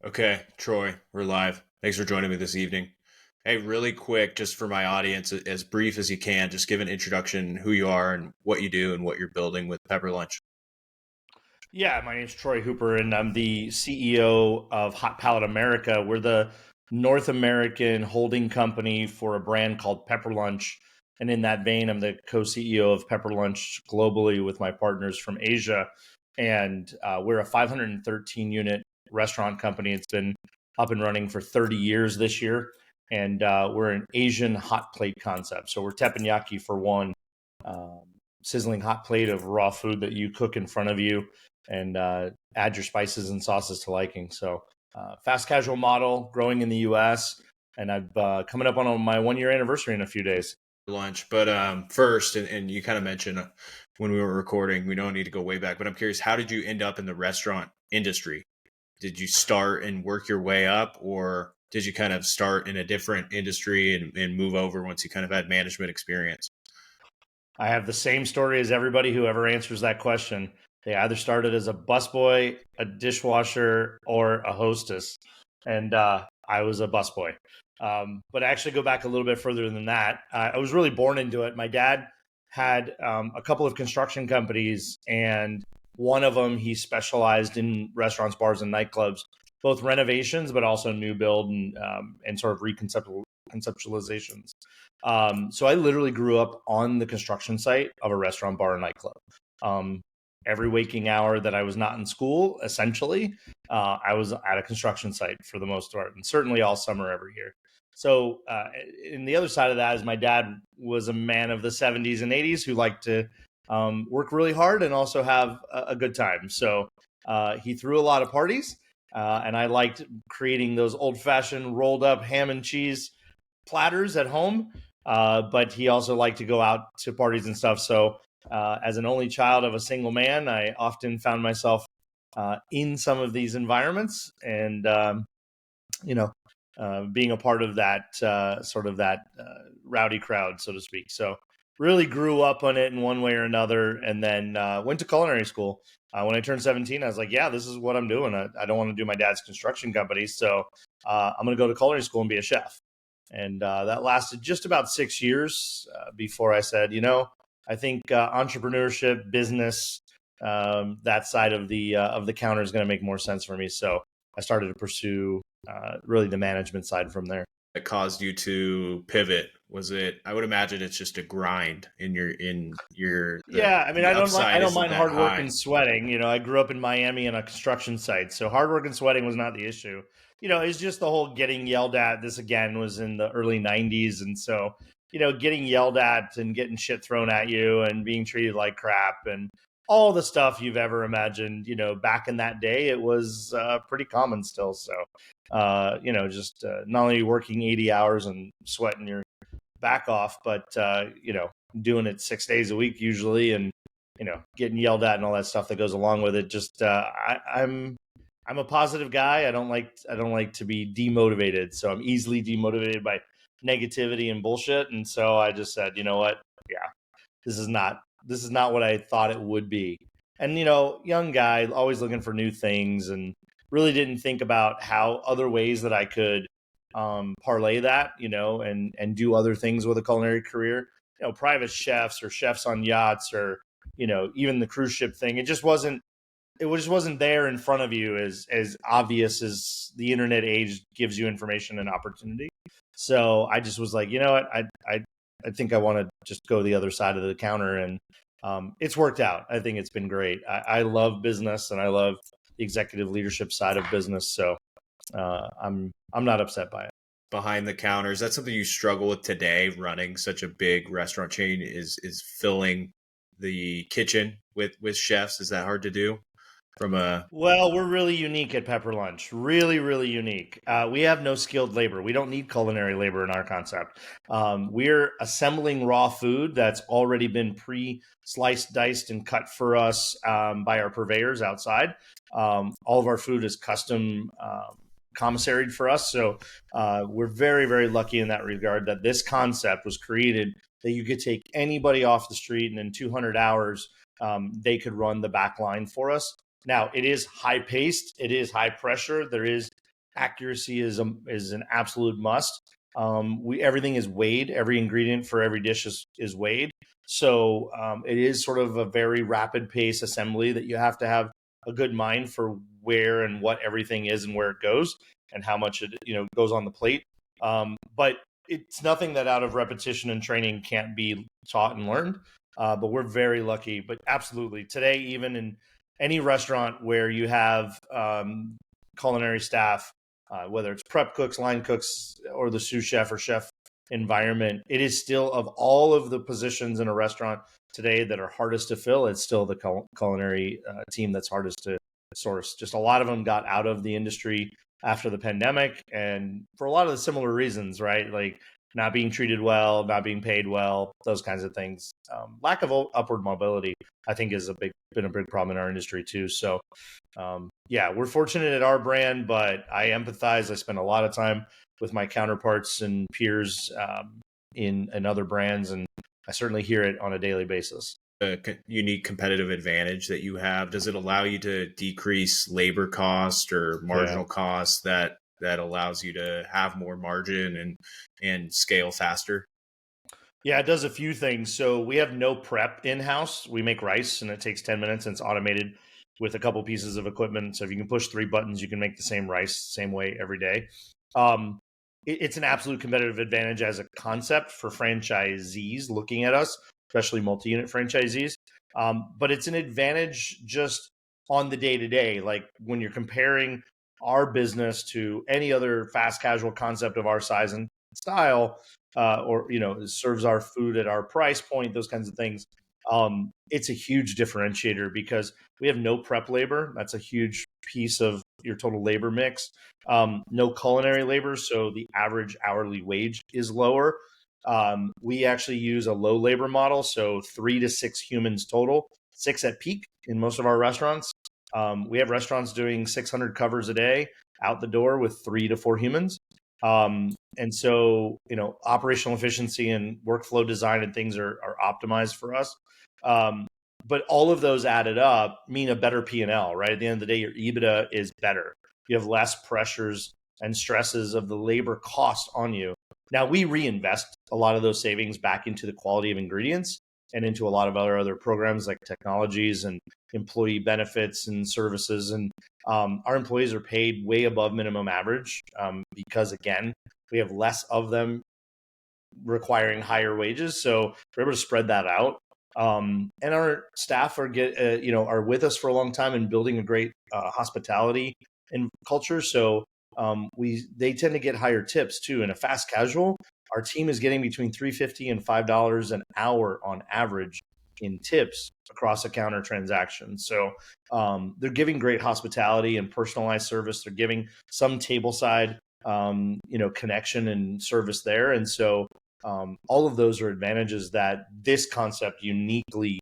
Okay, Troy, we're live. Thanks for joining me this evening. Hey, really quick, just for my audience, as brief as you can, just give an introduction, who you are and what you do and what you're building with Pepper Lunch. Yeah, my name's Troy Hooper, and I'm the CEO of Hot Palate America. We're the North American holding company for a brand called Pepper Lunch. And in that vein, I'm the co CEO of Pepper Lunch globally with my partners from Asia. And we're a 513 unit restaurant company. It's been up and running for 30 years this year. And we're an Asian hot plate concept. So we're teppanyaki for one, um, sizzling hot plate of raw food that you cook in front of you and add your spices and sauces to liking. So, fast casual model growing in the US. And I've coming up on my 1 year anniversary in a few days. Lunch, but first, and you kind of mentioned when we were recording, we don't need to go way back, but I'm curious, how did you end up in the restaurant industry? Did you start and work your way up, or did you kind of start in a different industry and move over once you kind of had management experience? I have the same story as everybody who ever answers that question. They either started as a busboy, a dishwasher, or a hostess. And I was a busboy. But I actually go back a little bit further than that. I was really born into it. My dad had a couple of construction companies, and one of them he specialized in restaurants, bars, and nightclubs, both renovations, but also new build and sort of reconceptualizations. So I literally grew up on the construction site of a restaurant, bar, and nightclub. Um, every waking hour that I was not in school, essentially, I was at a construction site for the most part, and certainly all summer every year. So, and the other side of that is my dad was a man of the 70s and 80s who liked to work really hard and also have a good time. So he threw a lot of parties, and I liked creating those old fashioned rolled up ham and cheese platters at home. But he also liked to go out to parties and stuff. So, as an only child of a single man, I often found myself in some of these environments, and you know, being a part of that sort of that rowdy crowd, so to speak. So, really grew up on it in one way or another, and then went to culinary school. When I turned 17, I was like, "Yeah, this is what I'm doing. I don't want to do my dad's construction company, so I'm going to go to culinary school and be a chef." And that lasted just about 6 years before I said, I think entrepreneurship, business, that side of the counter is going to make more sense for me. So I started to pursue really the management side from there. That caused you to pivot? Was it? I would imagine it's just a grind in your Yeah, I mean, the I upside don't isn't mind that hard work high. and sweating. I grew up in Miami on a construction site, so hard work and sweating was not the issue. It's just the whole getting yelled at. This again was in the early '90s, and so getting yelled at and getting shit thrown at you and being treated like crap and all the stuff you've ever imagined. Back in that day, it was pretty common still. So, just not only working 80 hours and sweating your back off, but doing it 6 days a week usually, and getting yelled at and all that stuff that goes along with it. Just I'm a positive guy. I don't like to be demotivated, so I'm easily demotivated by negativity and bullshit. And so I just said, you know what? Yeah, this is not what I thought it would be. And young guy, always looking for new things, and really didn't think about how other ways that I could parlay that, and do other things with a culinary career. Private chefs or chefs on yachts, or even the cruise ship thing. It just wasn't there in front of you as obvious as the internet age gives you information and opportunity. So I just was like, you know what, I think I want to just go the other side of the counter, and it's worked out. I think it's been great. I love business, and I love the executive leadership side of business. So I'm not upset by it. Behind the counters, that's something you struggle with today, running such a big restaurant chain, is filling the kitchen with chefs. Is that hard to do from a? Well, we're really unique at Pepper Lunch. Really, really unique. We have no skilled labor. We don't need culinary labor in our concept. We're assembling raw food that's already been pre-sliced, diced, and cut for us by our purveyors outside. All of our food is custom commissaried for us. So we're very, very lucky in that regard that this concept was created that you could take anybody off the street, and in 200 hours, they could run the back line for us. Now, it is high paced, it is high pressure. There is accuracy is an absolute must. Everything is weighed. Every ingredient for every dish is weighed. So it is sort of a very rapid pace assembly that you have to have a good mind for where and what everything is and where it goes and how much it goes on the plate. But it's nothing that out of repetition and training can't be taught and learned. But we're very lucky. But absolutely, today, even in any restaurant where you have culinary staff, whether it's prep cooks, line cooks, or the sous chef or chef environment, it is still, of all of the positions in a restaurant today that are hardest to fill, it's still the culinary team that's hardest to source. Just a lot of them got out of the industry after the pandemic, and for a lot of the similar reasons, right? Like not being treated well, not being paid well, those kinds of things. Lack of upward mobility, I think, is been a big problem in our industry too. So, yeah, we're fortunate at our brand, but I empathize. I spend a lot of time with my counterparts and peers in other brands, and I certainly hear it on a daily basis. A unique competitive advantage that you have? Does it allow you to decrease labor cost or marginal costs that allows you to have more margin and scale faster? Yeah, it does a few things. So we have no prep in-house. We make rice and it takes 10 minutes and it's automated with a couple pieces of equipment. So if you can push 3 buttons, you can make the same rice, same way every day. It's an absolute competitive advantage as a concept for franchisees looking at us, especially multi-unit franchisees. But it's an advantage just on the day-to-day. Like when you're comparing our business to any other fast casual concept of our size and style, or serves our food at our price point, those kinds of things. It's a huge differentiator because we have no prep labor. That's a huge piece of your total labor mix. No culinary labor, so the average hourly wage is lower. We actually use a low labor model, so 3 to 6 humans total, 6 at peak in most of our restaurants. We have restaurants doing 600 covers a day out the door with 3 to 4 humans. And so, operational efficiency and workflow design and things are optimized for us. But all of those added up mean a better P&L, right? At the end of the day, your EBITDA is better. You have less pressures and stresses of the labor cost on you. Now, we reinvest a lot of those savings back into the quality of ingredients and into a lot of other programs like technologies and employee benefits and services. And our employees are paid way above minimum average because, again, we have less of them requiring higher wages. So we're able to spread that out. And our staff are with us for a long time and building a great hospitality and culture. So they tend to get higher tips too. In a fast casual, our team is getting between $3.50 and $5 an hour on average in tips across a counter transaction. So they're giving great hospitality and personalized service. They're giving some tableside, connection and service there. And so all of those are advantages that this concept uniquely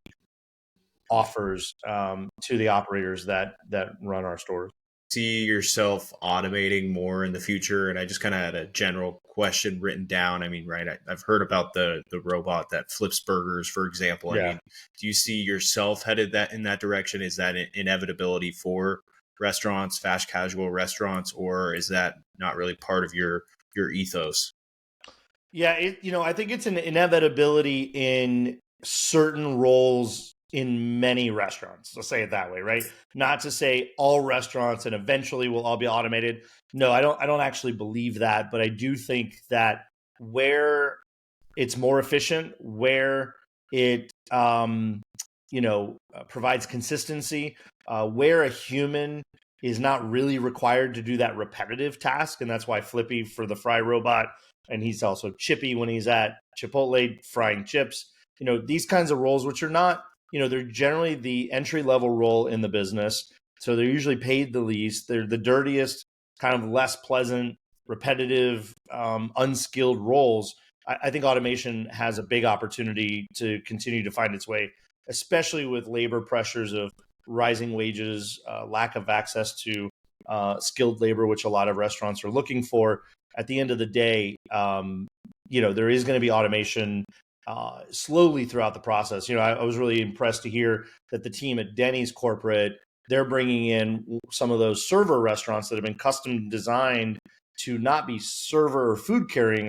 offers to the operators that run our stores. See yourself automating more in the future? And I just kind of had a general question written down. I mean, right, I've heard about the robot that flips burgers, for example. Yeah. I mean, do you see yourself headed in that direction? Is that an inevitability for restaurants, fast casual restaurants, or is that not really part of your ethos? Yeah, I think it's an inevitability in certain roles in many restaurants. Let's say it that way, right? Not to say all restaurants and eventually will all be automated. No, I don't actually believe that, but I do think that where it's more efficient, where it provides consistency, where a human is not really required to do that repetitive task, and that's why Flippy for the fry robot, and he's also Chippy when he's at Chipotle frying chips. These kinds of roles, which are not, they're generally the entry level role in the business. So they're usually paid the least. They're the dirtiest, kind of less pleasant, repetitive, unskilled roles. I think automation has a big opportunity to continue to find its way, especially with labor pressures of rising wages, lack of access to skilled labor, which a lot of restaurants are looking for. At the end of the day, there is going to be automation slowly throughout the process. I was really impressed to hear that the team at Denny's corporate they're bringing in some of those server restaurants that have been custom designed to not be server or food carrying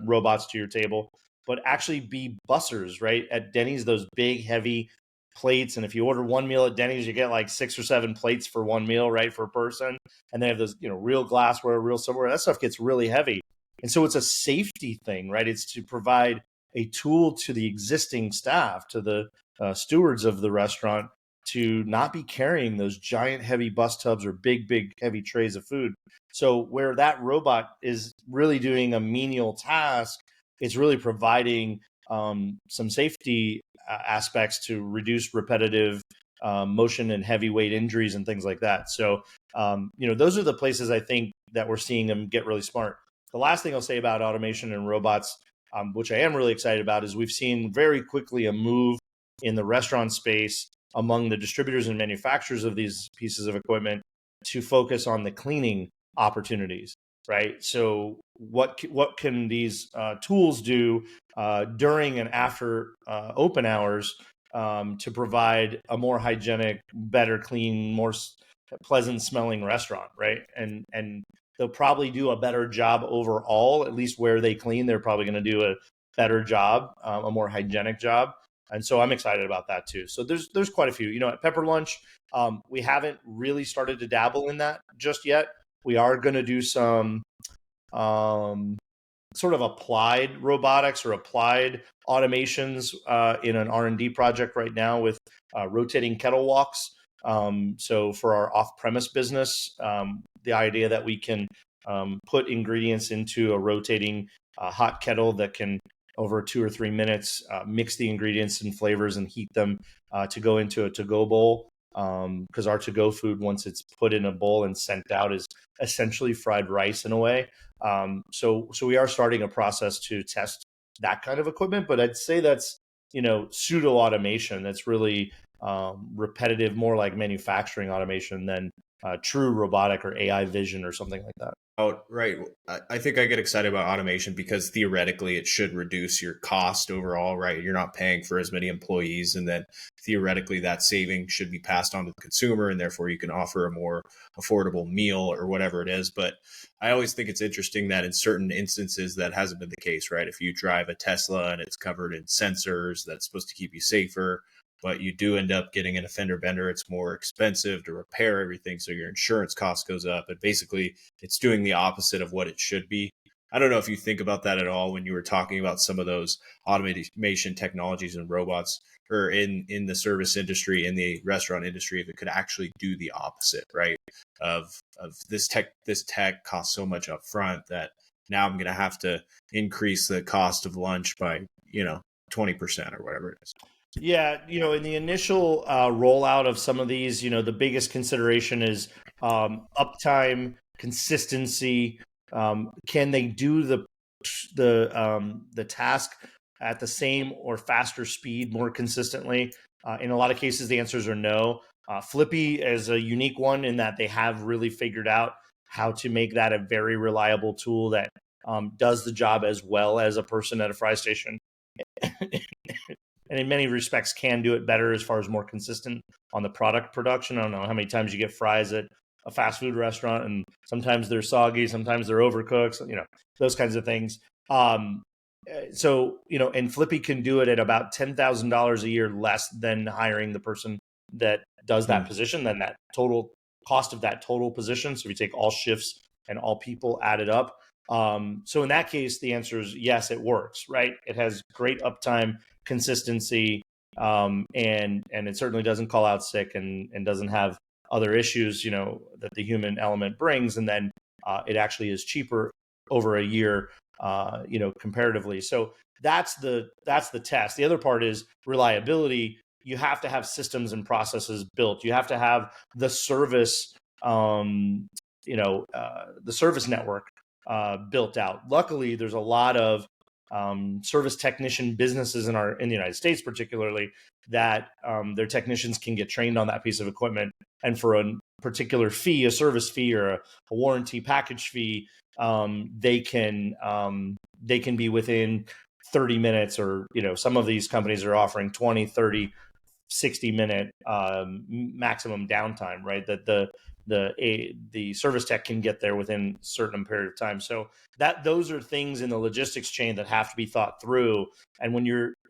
robots to your table, but actually be bussers, right? At Denny's, those big, heavy plates. And if you order one meal at Denny's, you get like 6 or 7 plates for one meal, right, for a person. And they have those, real glassware, real silverware. That stuff gets really heavy. And so it's a safety thing, right? It's to provide a tool to the existing staff, to the stewards of the restaurant, to not be carrying those giant heavy bus tubs or big, big heavy trays of food. So where that robot is really doing a menial task, it's really providing some safety aspects to reduce repetitive motion and heavyweight injuries and things like that. So, those are the places I think that we're seeing them get really smart. The last thing I'll say about automation and robots, which I am really excited about, is we've seen very quickly a move in the restaurant space among the distributors and manufacturers of these pieces of equipment to focus on the cleaning opportunities, right? So what can these tools do during and after open hours to provide a more hygienic, better, clean, more pleasant smelling restaurant, right? And they'll probably do a better job overall, at least where they clean. They're probably going to do a better job, a more hygienic job. And so I'm excited about that too. So there's quite a few. At Pepper Lunch, we haven't really started to dabble in that just yet. We are going to do some sort of applied robotics or applied automations in an R&D project right now with rotating kettle walks. So for our off-premise business, the idea that we can put ingredients into a rotating hot kettle that can, over 2 or 3 minutes, mix the ingredients and flavors and heat them to go into a to-go bowl. Because our to-go food, once it's put in a bowl and sent out, is essentially fried rice in a way. So we are starting a process to test that kind of equipment, but I'd say that's pseudo automation. That's really repetitive, more like manufacturing automation than true robotic or AI vision or something like that. Oh, right. I think I get excited about automation because theoretically it should reduce your cost overall, right? You're not paying for as many employees, and then theoretically that saving should be passed on to the consumer, and therefore you can offer a more affordable meal or whatever it is. But I always think it's interesting that in certain instances that hasn't been the case, right? If you drive a Tesla and it's covered in sensors that's supposed to keep you safer, but you do end up getting an offender bender, it's more expensive to repair everything. So your insurance cost goes up. And basically, it's doing the opposite of what it should be. I don't know if you think about that at all when you were talking about some of those automation technologies and robots, or in the service industry, in the restaurant industry, if it could actually do the opposite, right? Of this tech costs so much up front that now I'm going to have to increase the cost of lunch by 20% or whatever it is. Yeah, in the initial rollout of some of these, the biggest consideration is uptime, consistency. Can they do the task at the same or faster speed more consistently? In a lot of cases, the answers are no. Flippy is a unique one in that they have really figured out how to make that a very reliable tool that does the job as well as a person at a fry station. And in many respects can do it better as far as more consistent on the product production. I don't know how many times you get fries at a fast food restaurant, and sometimes they're soggy, sometimes they're overcooked, those kinds of things. And Flippy can do it at about $10,000 a year less than hiring the person that does that position, than that total cost of that total position. So if you take all shifts and all people added up. So in that case, the answer is yes, it works, right? It has great uptime, consistency, and it certainly doesn't call out sick and doesn't have other issues, that the human element brings. And then it actually is cheaper over a year, comparatively. So that's the test. The other part is reliability. You have to have systems and processes built. You have to have the service, the service network built out. Luckily, there's a lot of service technician businesses in the United States, particularly, that their technicians can get trained on that piece of equipment, and for a particular fee, a service fee or a warranty package fee, they can be within 30 minutes, or some of these companies are offering 20, 30, 60-minute maximum downtime, right? That the service tech can get there within a certain period of time. So those are things in the logistics chain that have to be thought through. And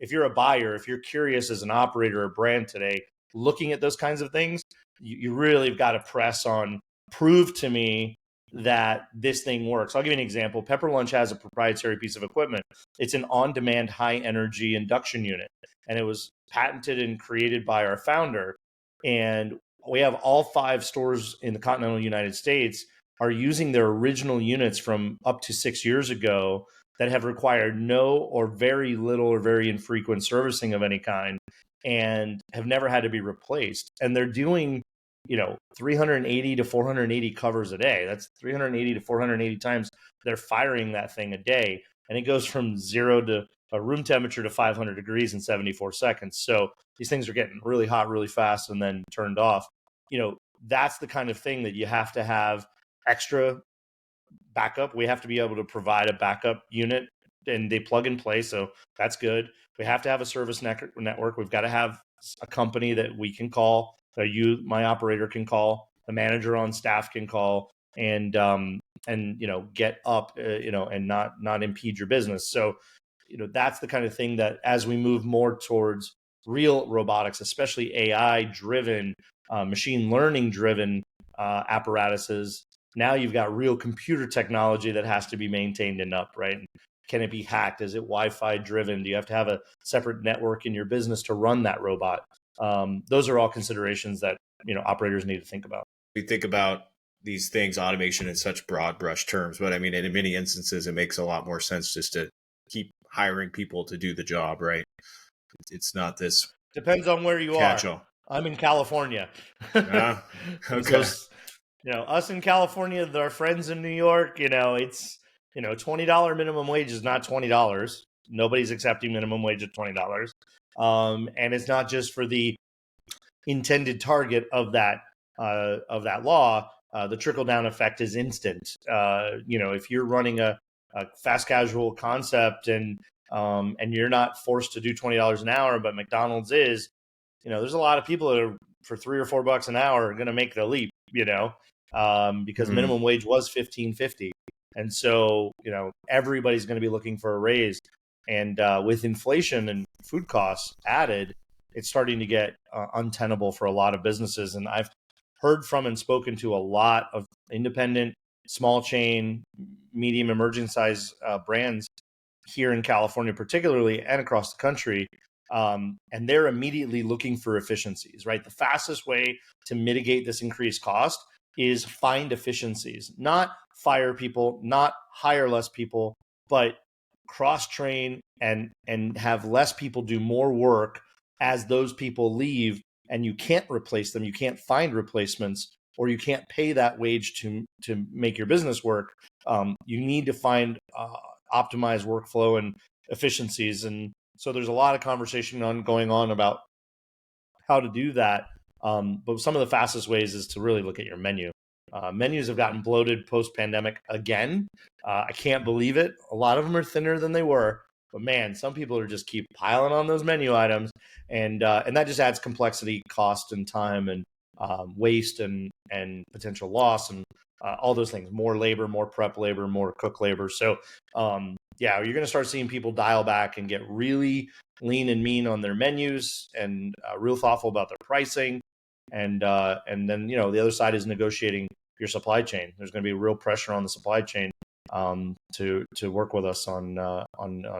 if you're a buyer, if you're curious as an operator or brand today, looking at those kinds of things, you really have got to press on, prove to me that this thing works. I'll give you an example. Pepper Lunch has a proprietary piece of equipment. It's an on-demand high-energy induction unit, and it was patented and created by our founder. And we have all 5 stores in the continental United States are using their original units from up to 6 years ago that have required no or very little or very infrequent servicing of any kind and have never had to be replaced. And they're doing 380 to 480 covers a day. That's 380 to 480 times they're firing that thing a day. And it goes from 0 to a room temperature to 500 degrees in 74 seconds. So these things are getting really hot really fast and then turned off. That's the kind of thing that you have to have extra backup. We have to be able to provide a backup unit, and they plug and play. So that's good. We have to have a service network. We've got to have a company that we can call, that my operator can call, the manager on staff can call, and get up, and not impede your business. So, that's the kind of thing that as we move more towards real robotics, especially AI driven, machine learning driven apparatuses, now you've got real computer technology that has to be maintained and up, right? Can it be hacked? Is it Wi-Fi driven? Do you have to have a separate network in your business to run that robot? Those are all considerations that operators need to think about. We think about these things, automation, in such broad brush terms, but I mean, in many instances, it makes a lot more sense just to keep hiring people to do the job, right? It's not this. Depends on where you are. I'm in California. Okay. So, us in California, our friends in New York, it's $20 minimum wage is not $20. Nobody's accepting minimum wage at $20. And it's not just for the intended target of that law. The trickle down effect is instant. If you're running a fast casual concept and you're not forced to do $20 an hour, but McDonald's is, there's a lot of people that are for $3 or $4 an hour are going to make the leap, because minimum wage was $15.50. And so, everybody's going to be looking for a raise. And with inflation and food costs added, it's starting to get untenable for a lot of businesses. And I've heard from and spoken to a lot of independent, small chain, medium, emerging size brands here in California, particularly, and across the country. And they're immediately looking for efficiencies, right? The fastest way to mitigate this increased cost is find efficiencies, not fire people, not hire less people, but cross-train and have less people do more work as those people leave, and you can't replace them. You can't find replacements, or you can't pay that wage to make your business work. You need to find optimized workflow and efficiencies. And so there's a lot of conversation going on about how to do that. But some of the fastest ways is to really look at your menu. Menus have gotten bloated post-pandemic again. I can't believe it. A lot of them are thinner than they were. But man, some people are just keep piling on those menu items, and that just adds complexity, cost, and time, and waste, and potential loss, and all those things. More labor, more prep labor, more cook labor. So you're going to start seeing people dial back and get really lean and mean on their menus, and real thoughtful about their pricing, and then the other side is negotiating your supply chain. There's going to be real pressure on the supply chain to work with us on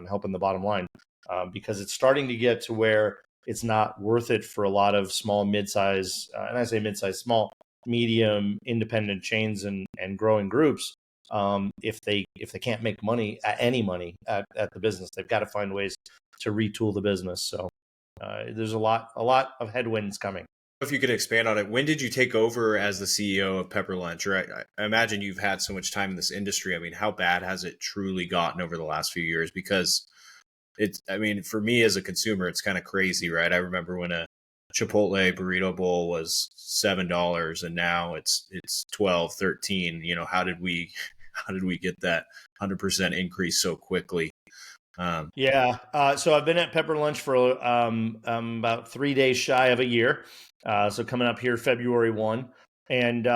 helping the bottom line, because it's starting to get to where it's not worth it for a lot of small, mid-size, and I say mid-size, small, medium, independent chains and growing groups. If they can't make any money at the business, they've got to find ways to retool the business. So there's a lot of headwinds coming. If you could expand on it, when did you take over as the CEO of Pepper Lunch? Or I imagine you've had so much time in this industry. I mean, how bad has it truly gotten over the last few years? Because for me as a consumer, it's kind of crazy, right? I remember when a Chipotle burrito bowl was $7 and now it's 12, 13. How did we get that 100% increase so quickly? Yeah. So I've been at Pepper Lunch for about 3 days shy of a year. So coming up here February 1. And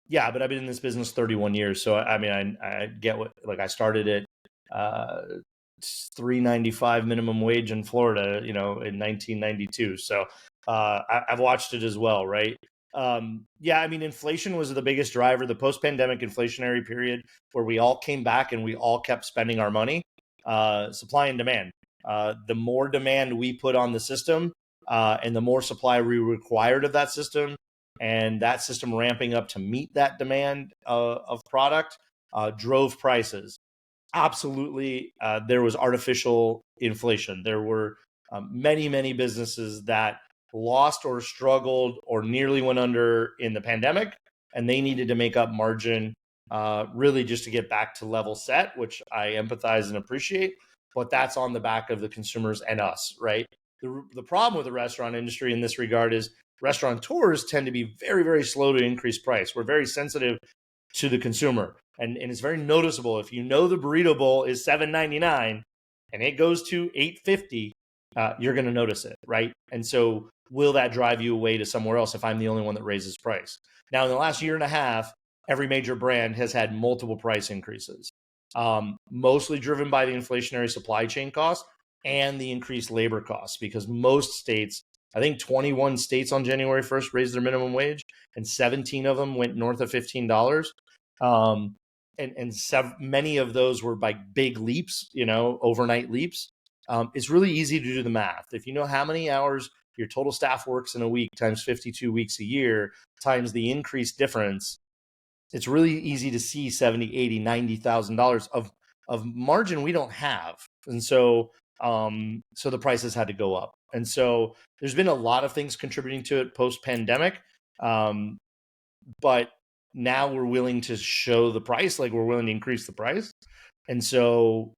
yeah, but I've been in this business 31 years. So I mean, I get what, like I started at uh, 3.95 minimum wage in Florida, in 1992. So I've watched it as well, right? Yeah, I mean, inflation was the biggest driver, the post-pandemic inflationary period where we all came back and we all kept spending our money. Supply and demand. The more demand we put on the system, and the more supply we required of that system, and that system ramping up to meet that demand of product, drove prices. Absolutely, there was artificial inflation. There were many, many businesses that lost or struggled or nearly went under in the pandemic, and they needed to make up margin, really just to get back to level set, which I empathize and appreciate. But that's on the back of the consumers and us, right? The problem with the restaurant industry in this regard is restaurateurs tend to be very, very slow to increase price. We're very sensitive to the consumer. And it's very noticeable. If you know the burrito bowl is $7.99 and it goes to $8.50, you're going to notice it, right? And so will that drive you away to somewhere else if I'm the only one that raises price? Now, in the last year and a half, every major brand has had multiple price increases, mostly driven by the inflationary supply chain costs and the increased labor costs, because most states, I think 21 states on January 1st raised their minimum wage, and 17 of them went north of $15. Um, and many of those were by big leaps, overnight leaps. It's really easy to do the math. If you know how many hours your total staff works in a week times 52 weeks a year times the increased difference, it's really easy to see 70, 80, $90,000 of margin we don't have. And so so the prices had to go up. And so there's been a lot of things contributing to it post pandemic. But now we're willing to show the price, like we're willing to increase the price. And so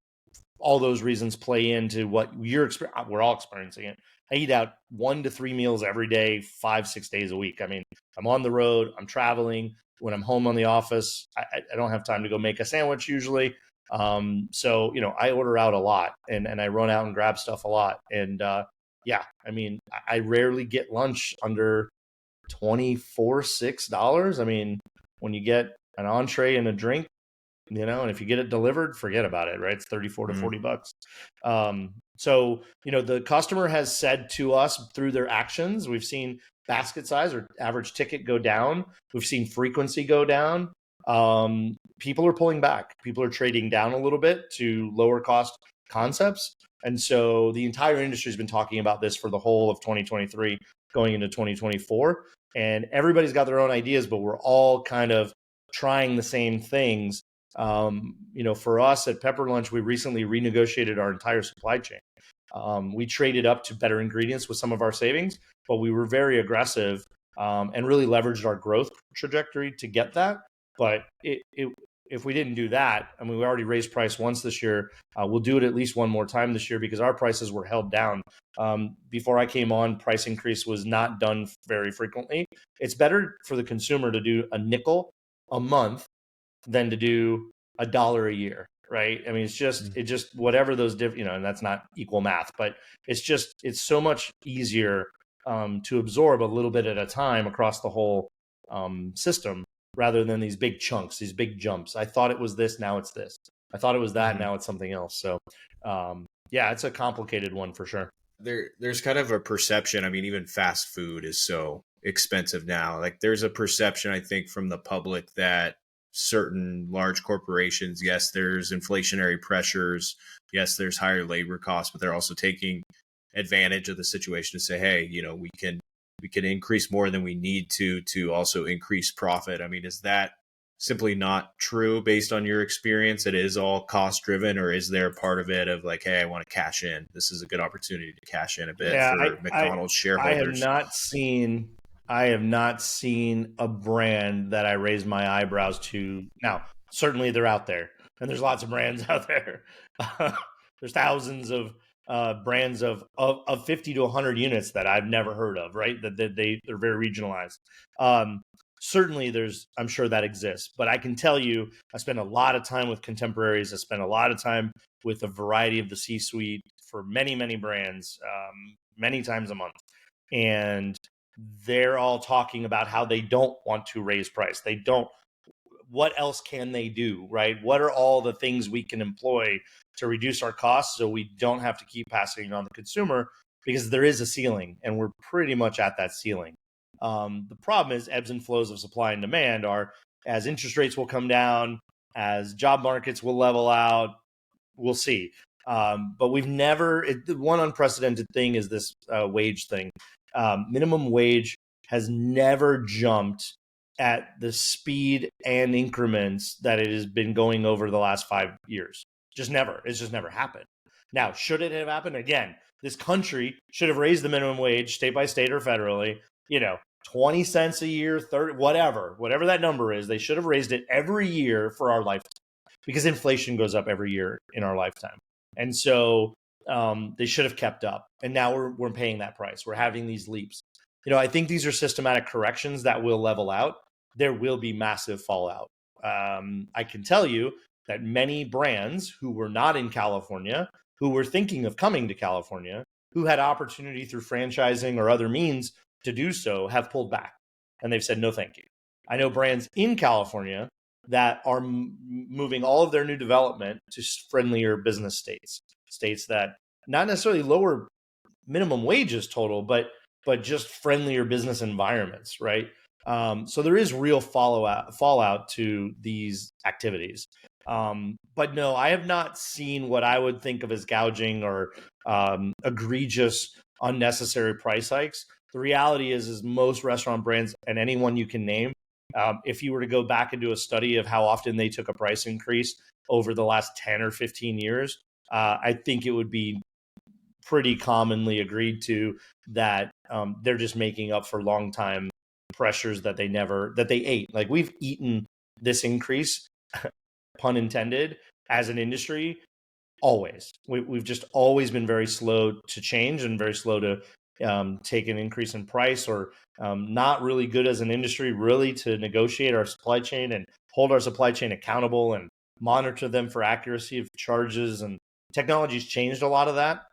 all those reasons play into what we're all experiencing it. I eat out 1 to 3 meals every day, 5, 6 days a week. I mean, I'm on the road, I'm traveling. When I'm home on the office, I don't have time to go make a sandwich usually. So, I order out a lot, and I run out and grab stuff a lot. And yeah, I mean, I rarely get lunch under $24, $6. I mean, when you get an entree and a drink, and if you get it delivered, forget about it, right? It's 34 to Mm. $40. So, the customer has said to us through their actions, we've seen basket size or average ticket go down. We've seen frequency go down. People are pulling back. People are trading down a little bit to lower cost concepts. And so the entire industry has been talking about this for the whole of 2023 going into 2024. And everybody's got their own ideas, but we're all kind of trying the same things. For us at Pepper Lunch, we recently renegotiated our entire supply chain. We traded up to better ingredients with some of our savings, but we were very aggressive, and really leveraged our growth trajectory to get that. But if we didn't do that, I mean, we already raised price once this year. We'll do it at least one more time this year because our prices were held down. Before I came on, price increase was not done very frequently. It's better for the consumer to do a nickel a month than to do $1 a year, right? I mean, it's just whatever those different, and that's not equal math, but it's so much easier to absorb a little bit at a time across the whole system rather than these big chunks, these big jumps. I thought it was this, now it's this. I thought it was that, now it's something else. So yeah, it's a complicated one for sure. There's kind of a perception. I mean, even fast food is so expensive now. Like there's a perception, I think, from the public that certain large corporations, yes, there's inflationary pressures. Yes, there's higher labor costs, but they're also taking advantage of the situation to say, hey, we can increase more than we need to also increase profit. I mean, is that simply not true based on your experience? It is all cost driven, or is there a part of it of like, hey, I want to cash in. This is a good opportunity to cash in a bit Yeah, for McDonald's I have shareholders. not seen a brand that I raise my eyebrows to. Now, certainly they're out there, and there's lots of brands out there. There's thousands of brands of 50 to 100 units that I've never heard of, right? That they're very regionalized. certainly I'm sure that exists, but I can tell you, I spend a lot of time with contemporaries. I spend a lot of time with a variety of the C-suite for many, many brands, many times a month. And they're all talking about how they don't want to raise price. They don't, what else can they do, right? What are all the things we can employ to reduce our costs so we don't have to keep passing it on the consumer? Because there is a ceiling, and we're pretty much at that ceiling. The problem is ebbs and flows of supply and demand are, as interest rates will come down, as job markets will level out, we'll see. But we've never, the one unprecedented thing is this wage thing. Minimum wage has never jumped at the speed and increments that it has been going over the last 5 years. Just never. It's just never happened. Now, should it have happened? Again, this country should have raised the minimum wage state by state or federally, 20 cents a year, 30, whatever that number is. They should have raised it every year for our lifetime, because inflation goes up every year in our lifetime. And so they should have kept up. And now we're paying that price. We're having these leaps. I think these are systematic corrections that will level out. There will be massive fallout. I can tell you that many brands who were not in California, who were thinking of coming to California, who had opportunity through franchising or other means to do so, have pulled back. And they've said, no, thank you. I know brands in California that are moving all of their new development to friendlier business states that not necessarily lower minimum wages total, but just friendlier business environments, right? So there is real fallout to these activities. But no, I have not seen what I would think of as gouging or egregious, unnecessary price hikes. The reality is most restaurant brands, and anyone you can name, if you were to go back and do a study of how often they took a price increase over the last 10 or 15 years, I think it would be pretty commonly agreed to that they're just making up for long time pressures that they ate. Like, we've eaten this increase, pun intended, as an industry. Always. We've just always been very slow to change and very slow to take an increase in price, or not really good as an industry really to negotiate our supply chain and hold our supply chain accountable and monitor them for accuracy of charges. And technology's changed a lot of that.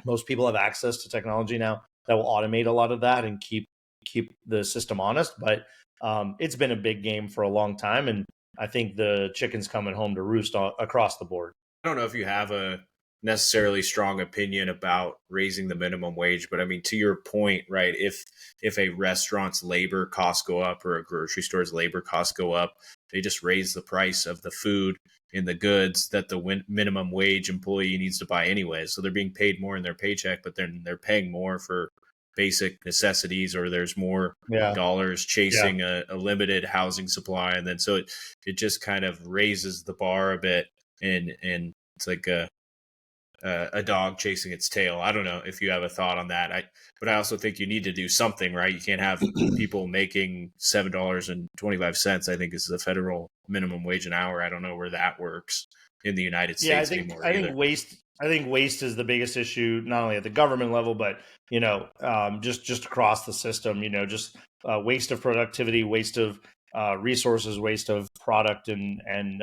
Most people have access to technology now that will automate a lot of that and keep the system honest. But it's been a big game for a long time, and I think the chicken's coming home to roost across the board. I don't know if you have a necessarily strong opinion about raising the minimum wage, but I mean, to your point, right? If a restaurant's labor costs go up or a grocery store's labor costs go up, they just raise the price of the food and the goods that the minimum wage employee needs to buy anyway. So they're being paid more in their paycheck, but then they're paying more for basic necessities, or there's more dollars chasing a limited housing supply. And then so it just kind of raises the bar a bit, and it's like a dog chasing its tail. I don't know if you have a thought on that. But I also think you need to do something, right? You can't have people making $7.25, I think is the federal minimum wage an hour. I don't know where that works in the United States anymore. I think waste is the biggest issue, not only at the government level, but just across the system. Just waste of productivity, waste of resources, waste of product and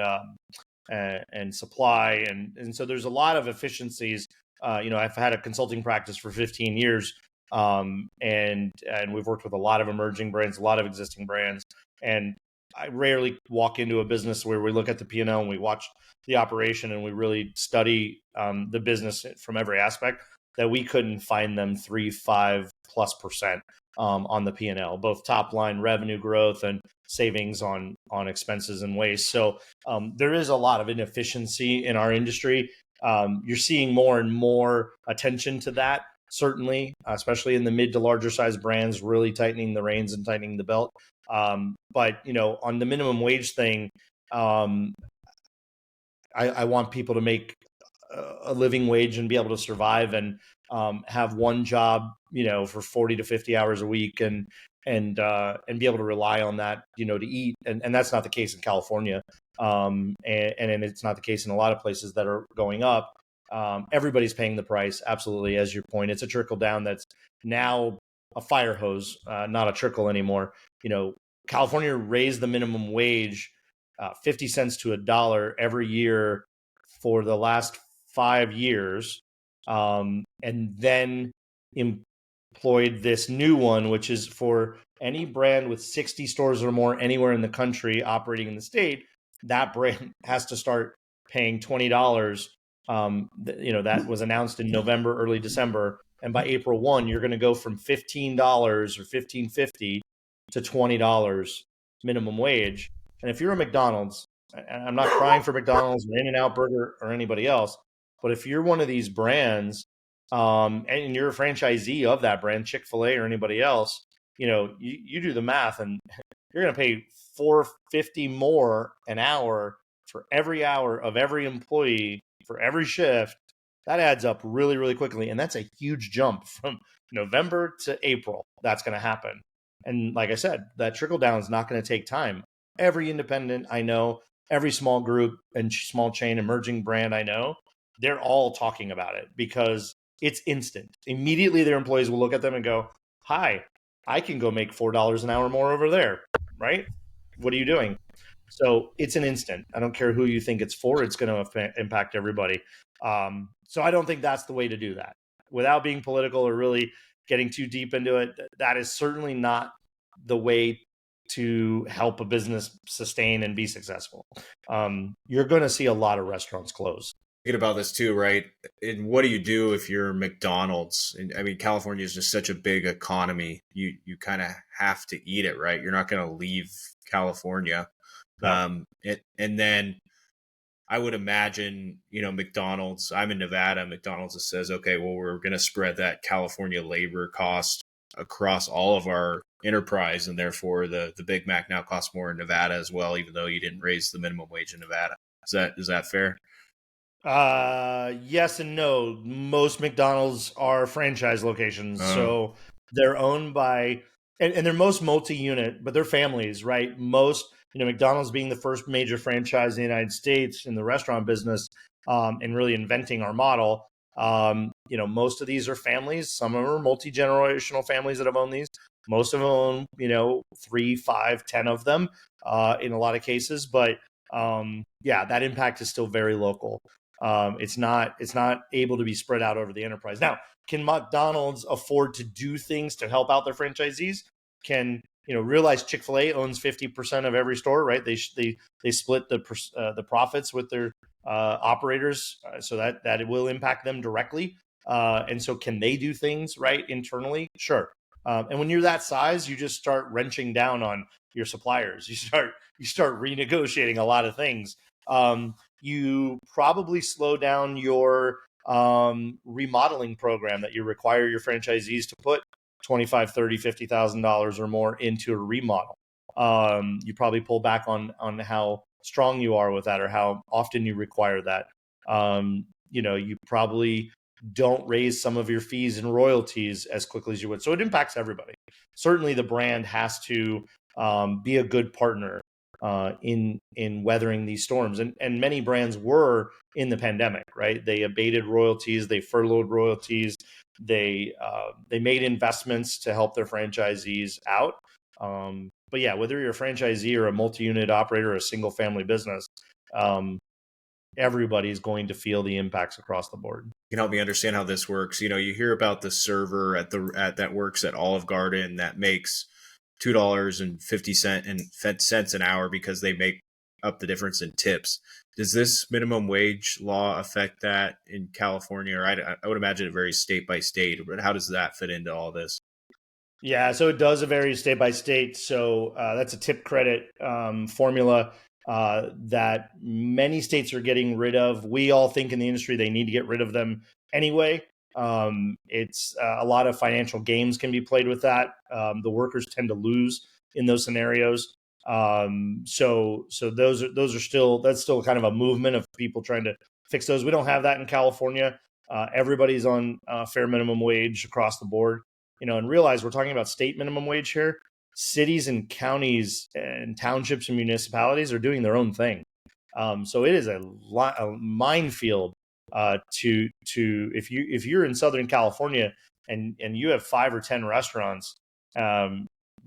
supply, and so there's a lot of efficiencies. I've had a consulting practice for 15 years, and we've worked with a lot of emerging brands, a lot of existing brands, and I rarely walk into a business where we look at the P&L and we watch the operation and we really study the business from every aspect, that we couldn't find them 3-5+% on the P&L, both top line revenue growth and savings on expenses and waste. So there is a lot of inefficiency in our industry. You're seeing more and more attention to that, certainly, especially in the mid to larger size brands, really tightening the reins and tightening the belt. But on the minimum wage thing, I want people to make a living wage and be able to survive and have one job, for 40 to 50 hours a week and be able to rely on that, to eat. And that's not the case in California. And it's not the case in a lot of places that are going up. Everybody's paying the price. Absolutely. As your point, it's a trickle down that's now a fire hose, not a trickle anymore. California raised the minimum wage 50 cents to $1 every year for the last 5 years, and then employed this new one, which is for any brand with 60 stores or more anywhere in the country operating in the state. That brand has to start paying $20. That was announced in November, early December, and by April 1, you're going to go from $15 or $15.50 to $20 minimum wage. And if you're a McDonald's, and I'm not crying for McDonald's or In-N-Out Burger or anybody else, but if you're one of these brands, and you're a franchisee of that brand, Chick-fil-A or anybody else, you do the math, and you're going to pay $4.50 more an hour for every hour of every employee for every shift. That adds up really, really quickly, and that's a huge jump from November to April. That's going to happen. And like I said, that trickle down is not going to take time. Every independent I know, every small group and small chain emerging brand I know, they're all talking about it because it's instant. Immediately their employees will look at them and go, hi, I can go make $4 an hour more over there, right? What are you doing? So it's an instant. I don't care who you think it's for. It's going to impact everybody. So I don't think that's the way to do that. Without being political or really getting too deep into it, that is certainly not the way to help a business sustain and be successful. You're going to see a lot of restaurants close. Thinking about this too, right? And what do you do if you're McDonald's? And I mean, California is just such a big economy. You kind of have to eat it, right? You're not going to leave California. No. And then I would imagine, McDonald's, I'm in Nevada, McDonald's says, okay, well, we're going to spread that California labor cost across all of our enterprise. And therefore the Big Mac now costs more in Nevada as well, even though you didn't raise the minimum wage in Nevada. Is that fair? Yes and no. Most McDonald's are franchise locations. So they're owned by, and they're most multi-unit, but they're families, right? Most, McDonald's being the first major franchise in the United States in the restaurant business, and really inventing our model. Most of these are families. Some of them are multi-generational families that have owned these. Most of them own, 3, 5, 10 of them, in a lot of cases. But that impact is still very local. It's not able to be spread out over the enterprise. Now, can McDonald's afford to do things to help out their franchisees? Can realize Chick-fil-A owns 50% of every store, right? They split the profits with their operators, so that it will impact them directly. And so, can they do things right internally? Sure. And when you're that size, you just start wrenching down on your suppliers. You start renegotiating a lot of things. You probably slow down your remodeling program that you require your franchisees to put $25,000, $30,000, $50,000 or more into a remodel. You probably pull back on how strong you are with that or how often you require that. You probably don't raise some of your fees and royalties as quickly as you would. So it impacts everybody. Certainly the brand has to be a good partner in weathering these storms. And many brands were in the pandemic, right? They abated royalties, they furloughed royalties, they made investments to help their franchisees out. But yeah, whether you're a franchisee or a multi-unit operator or a single family business, everybody's going to feel the impacts across the board. You can help me understand how this works. You hear about the server at that works at Olive Garden that makes $2.50 an hour because they make up the difference in tips. Does this minimum wage law affect that in California? Or I would imagine it varies state by state, but how does that fit into all this? Yeah, so it does vary state by state. So that's a tip credit formula that many states are getting rid of. We all think in the industry they need to get rid of them anyway. It's a lot of financial games can be played with that. The workers tend to lose in those scenarios. So that's still kind of a movement of people trying to fix those. We don't have that in California. Everybody's on fair minimum wage across the board, and realize we're talking about state minimum wage here. Cities and counties and townships and municipalities are doing their own thing. So it is a minefield to if you're in Southern California and you have 5 or 10 restaurants,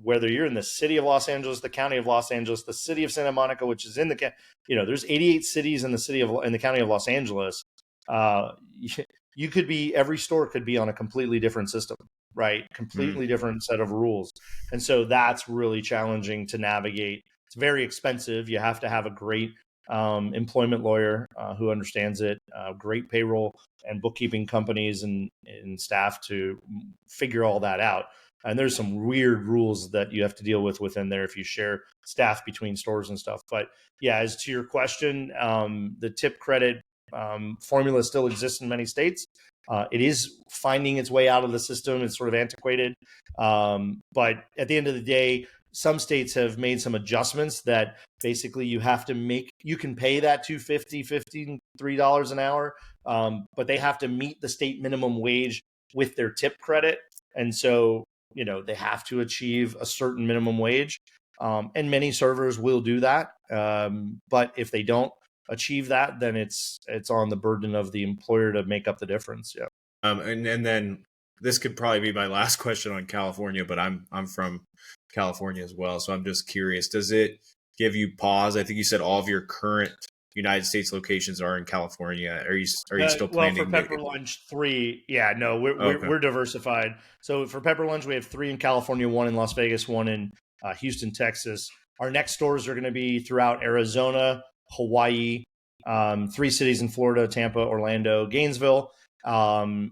whether you're in the city of Los Angeles, the county of Los Angeles, the city of Santa Monica, which is in the, there's 88 cities in the county of Los Angeles. You could be, every store could be on a completely different system, right? Completely different set of rules. And so that's really challenging to navigate. It's very expensive. You have to have a great employment lawyer who understands it, great payroll and bookkeeping companies and staff to figure all that out. And there's some weird rules that you have to deal with within there if you share staff between stores and stuff. But yeah, as to your question, the tip credit formula still exists in many states. It is finding its way out of the system. It's sort of antiquated. But at the end of the day, some states have made some adjustments that basically you can pay that $2.50, $53 an hour, but they have to meet the state minimum wage with their tip credit. And so, they have to achieve a certain minimum wage. And many servers will do that. But if they don't achieve that, then it's on the burden of the employer to make up the difference. Yeah. And then this could probably be my last question on California, but I'm from California as well, so I'm just curious. Does it give you pause? I think you said all of your current United States locations are in California. Are you still planning? Well, for Pepper Lunch, 3. Yeah, no, we're diversified. So for Pepper Lunch, we have 3 in California, 1 in Las Vegas, 1 in Houston, Texas. Our next stores are going to be throughout Arizona, Hawaii, 3 cities in Florida: Tampa, Orlando, Gainesville, and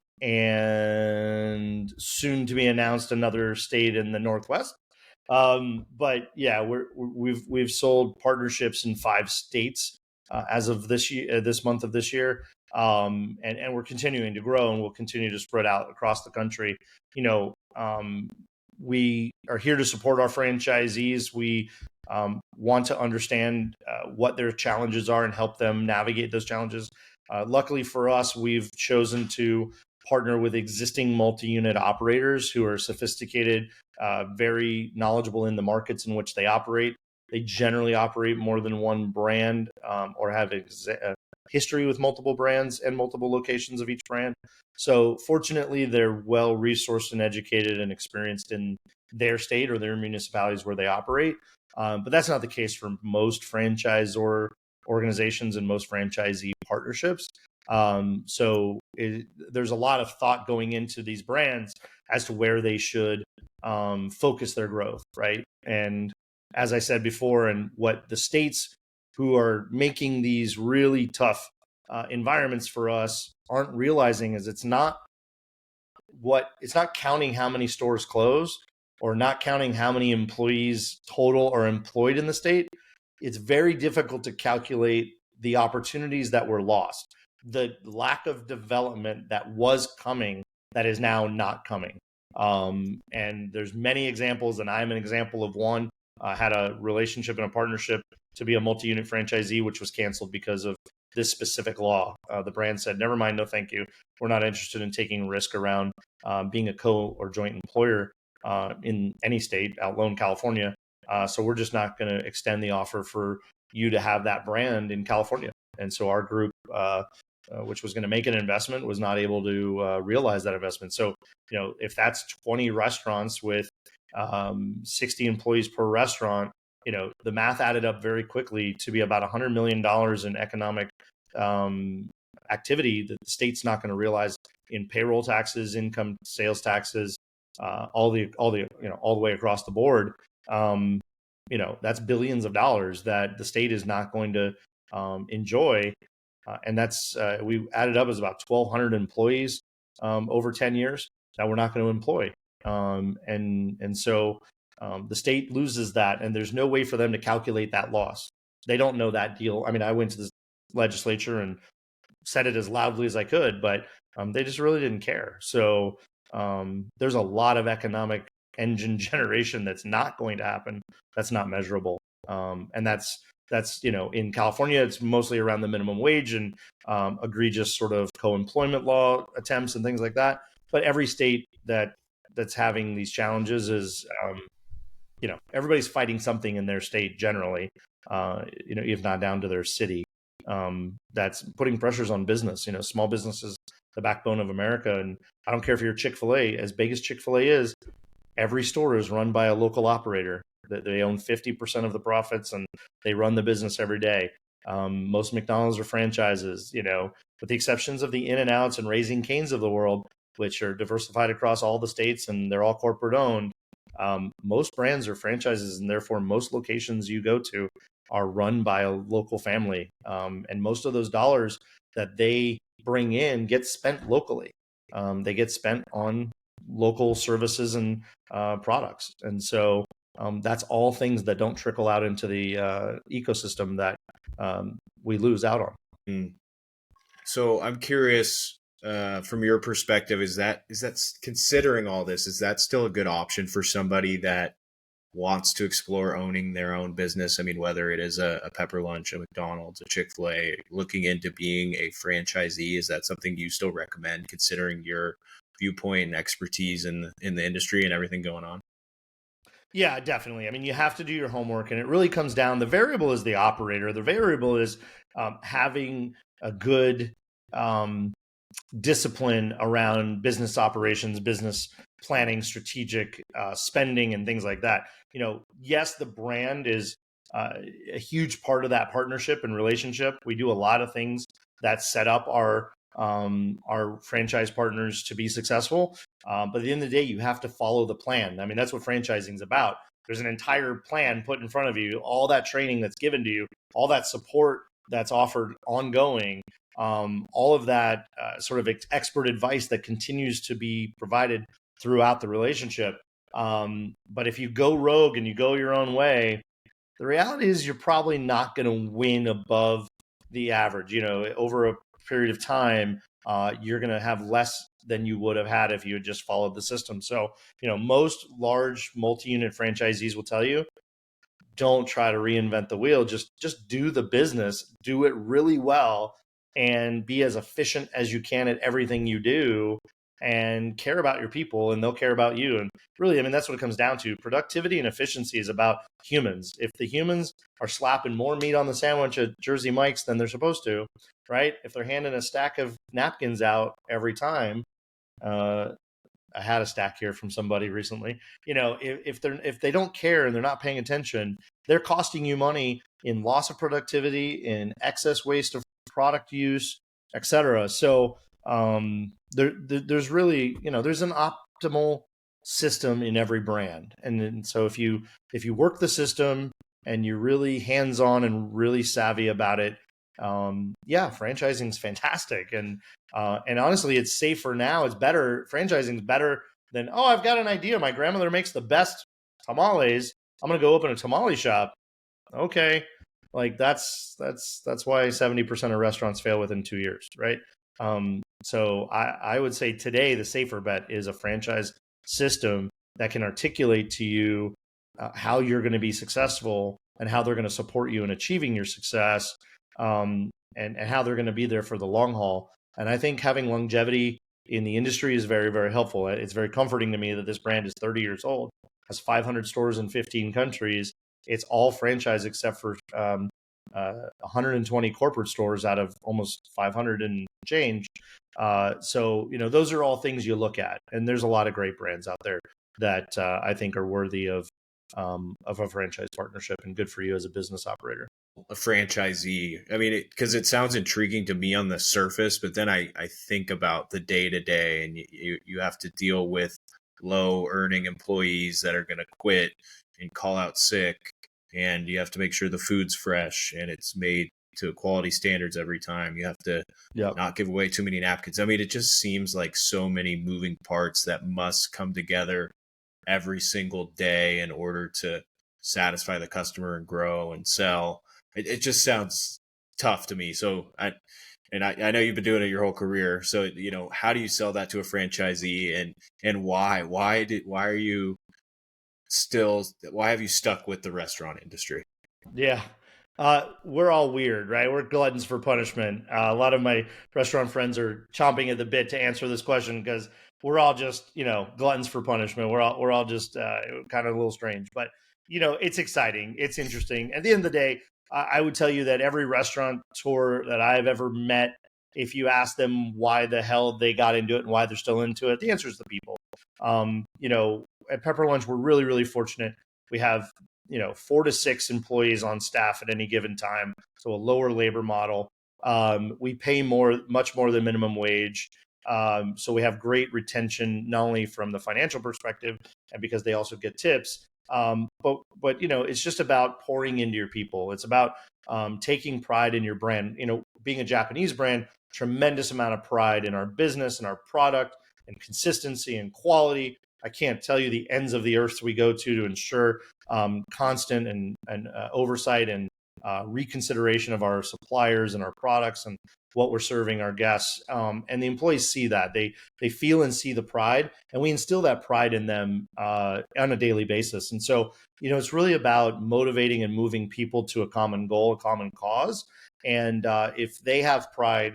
soon to be announced another state in the Northwest. But yeah, we've sold partnerships in 5 states as of this month of this year, and we're continuing to grow, and we'll continue to spread out across the country. We are here to support our franchisees. We want to understand what their challenges are and help them navigate those challenges. Luckily for us, we've chosen to partner with existing multi-unit operators who are sophisticated, very knowledgeable in the markets in which they operate. They generally operate more than one brand or have a history with multiple brands and multiple locations of each brand. So fortunately, they're well resourced and educated and experienced in their state or their municipalities where they operate. But that's not the case for most franchisor organizations and most franchisee partnerships. So there's a lot of thought going into these brands as to where they should focus their growth, right? And as I said before, and what the states who are making these really tough environments for us aren't realizing is it's not counting how many stores close or not counting how many employees total are employed in the state. It's very difficult to calculate the opportunities that were lost, the lack of development that was coming that is now not coming. And there's many examples, and I'm an example of one. I had a relationship and a partnership to be a multi-unit franchisee, which was canceled because of this specific law. The brand said, never mind, no thank you. We're not interested in taking risk around being a co or joint employer in any state, out alone California. So we're just not going to extend the offer for you to have that brand in California. And so our group, which was going to make an investment, was not able to realize that investment. So, if that's 20 restaurants with 60 employees per restaurant, the math added up very quickly to be about $100 million in economic activity that the state's not going to realize in payroll taxes, income, sales taxes, all the way across the board. That's billions of dollars that the state is not going to enjoy. And that's we added up as about 1,200 employees over 10 years that we're not going to employ. And so the state loses that, and there's no way for them to calculate that loss. They don't know that deal. I mean, I went to the legislature and said it as loudly as I could, but they just really didn't care. So there's a lot of economic engine generation that's not going to happen. That's not measurable. And that's in California, it's mostly around the minimum wage and egregious sort of co-employment law attempts and things like that. But every state that's having these challenges is, everybody's fighting something in their state generally, if not down to their city. That's putting pressures on business. Small business is the backbone of America. And I don't care if you're Chick-fil-A, as big as Chick-fil-A is, every store is run by a local operator. They own 50% of the profits, and they run the business every day. Most McDonald's are franchises, with the exceptions of the In-N-Outs and Raising Cane's of the world, which are diversified across all the states and they're all corporate owned. Most brands are franchises, and therefore most locations you go to are run by a local family. And most of those dollars that they bring in get spent locally. They get spent on local services and products. And so that's all things that don't trickle out into the ecosystem that we lose out on. Mm. So I'm curious, from your perspective, is that considering all this, is that still a good option for somebody that wants to explore owning their own business? I mean, whether it is a Pepper Lunch, a McDonald's, a Chick-fil-A, looking into being a franchisee, is that something you still recommend, considering your viewpoint and expertise in the industry and everything going on? Yeah, definitely. I mean, you have to do your homework, and it really comes down. The variable is the operator. The variable is having a good discipline around business operations, business planning, strategic spending, and things like that. Yes, the brand is a huge part of that partnership and relationship. We do a lot of things that set up our franchise partners to be successful. But at the end of the day, you have to follow the plan. I mean, that's what franchising is about. There's an entire plan put in front of you, all that training that's given to you, all that support that's offered ongoing, all of that sort of expert advice that continues to be provided throughout the relationship. But if you go rogue and you go your own way, the reality is you're probably not going to win above the average. Over a period of time, you're going to have less than you would have had if you had just followed the system. So, most large multi-unit franchisees will tell you, don't try to reinvent the wheel. Just do the business, do it really well, and be as efficient as you can at everything you do, and care about your people, and they'll care about you. And really, I mean, that's what it comes down to. Productivity and efficiency is about humans. If the humans are slapping more meat on the sandwich at Jersey Mike's than they're supposed to, right? If they're handing a stack of napkins out every time, I had a stack here from somebody recently. If they don't care and they're not paying attention, they're costing you money in loss of productivity, in excess waste of product use, etc. So there's really, there's an optimal system in every brand. And so if you work the system and you're really hands-on and really savvy about it, franchising is fantastic. And honestly, it's safer now. It's better. Franchising is better than, I've got an idea. My grandmother makes the best tamales. I'm going to go open a tamale shop. Okay. Like that's why 70% of restaurants fail within 2 years. Right. So I would say today, the safer bet is a franchise system that can articulate to you how you're going to be successful and how they're going to support you in achieving your success, and how they're going to be there for the long haul. And I think having longevity in the industry is very, very helpful. It's very comforting to me that this brand is 30 years old, has 500 stores in 15 countries. It's all franchise except for 120 corporate stores out of almost 500 and change. So, those are all things you look at. And there's a lot of great brands out there that I think are worthy of a franchise partnership, and good for you as a business operator. A franchisee, I mean, because it sounds intriguing to me on the surface, but then I think about the day to day, and you have to deal with low earning employees that are going to quit and call out sick, and you have to make sure the food's fresh and it's made to quality standards every time. You have to not give away too many napkins. I mean, it just seems like so many moving parts that must come together every single day in order to satisfy the customer and grow and sell. It just sounds tough to me. So I know you've been doing it your whole career. So, how do you sell that to a franchisee, and why? Why have you stuck with the restaurant industry? Yeah. We're all weird, right? We're gluttons for punishment. A lot of my restaurant friends are chomping at the bit to answer this question, because we're all just, gluttons for punishment. We're all just kind of a little strange, but it's exciting. It's interesting. At the end of the day, I would tell you that every restaurateur that I've ever met, if you ask them why the hell they got into it and why they're still into it, the answer is the people. at Pepper Lunch, we're really, really fortunate. We have 4 to 6 employees on staff at any given time, so a lower labor model. We pay much more than minimum wage. So we have great retention, not only from the financial perspective, and because they also get tips, but it's just about pouring into your people. It's about taking pride in your brand. Being a Japanese brand, tremendous amount of pride in our business and our product and consistency and quality. I can't tell you the ends of the earth we go to ensure constant and oversight and reconsideration of our suppliers and our products and what we're serving our guests. And the employees see that. They feel and see the pride, and we instill that pride in them on a daily basis. And so, it's really about motivating and moving people to a common goal, a common cause. And if they have pride,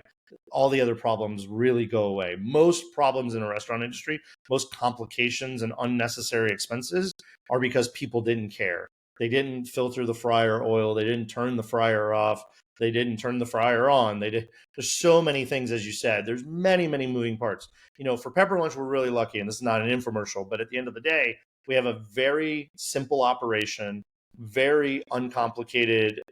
all the other problems really go away. Most problems in a restaurant industry, most complications and unnecessary expenses are because people didn't care. They didn't filter the fryer oil. They didn't turn the fryer off. They didn't turn the fryer on. There's so many things, as you said. There's many, many moving parts. For Pepper Lunch, we're really lucky, and this is not an infomercial, but at the end of the day, we have a very simple operation, very uncomplicated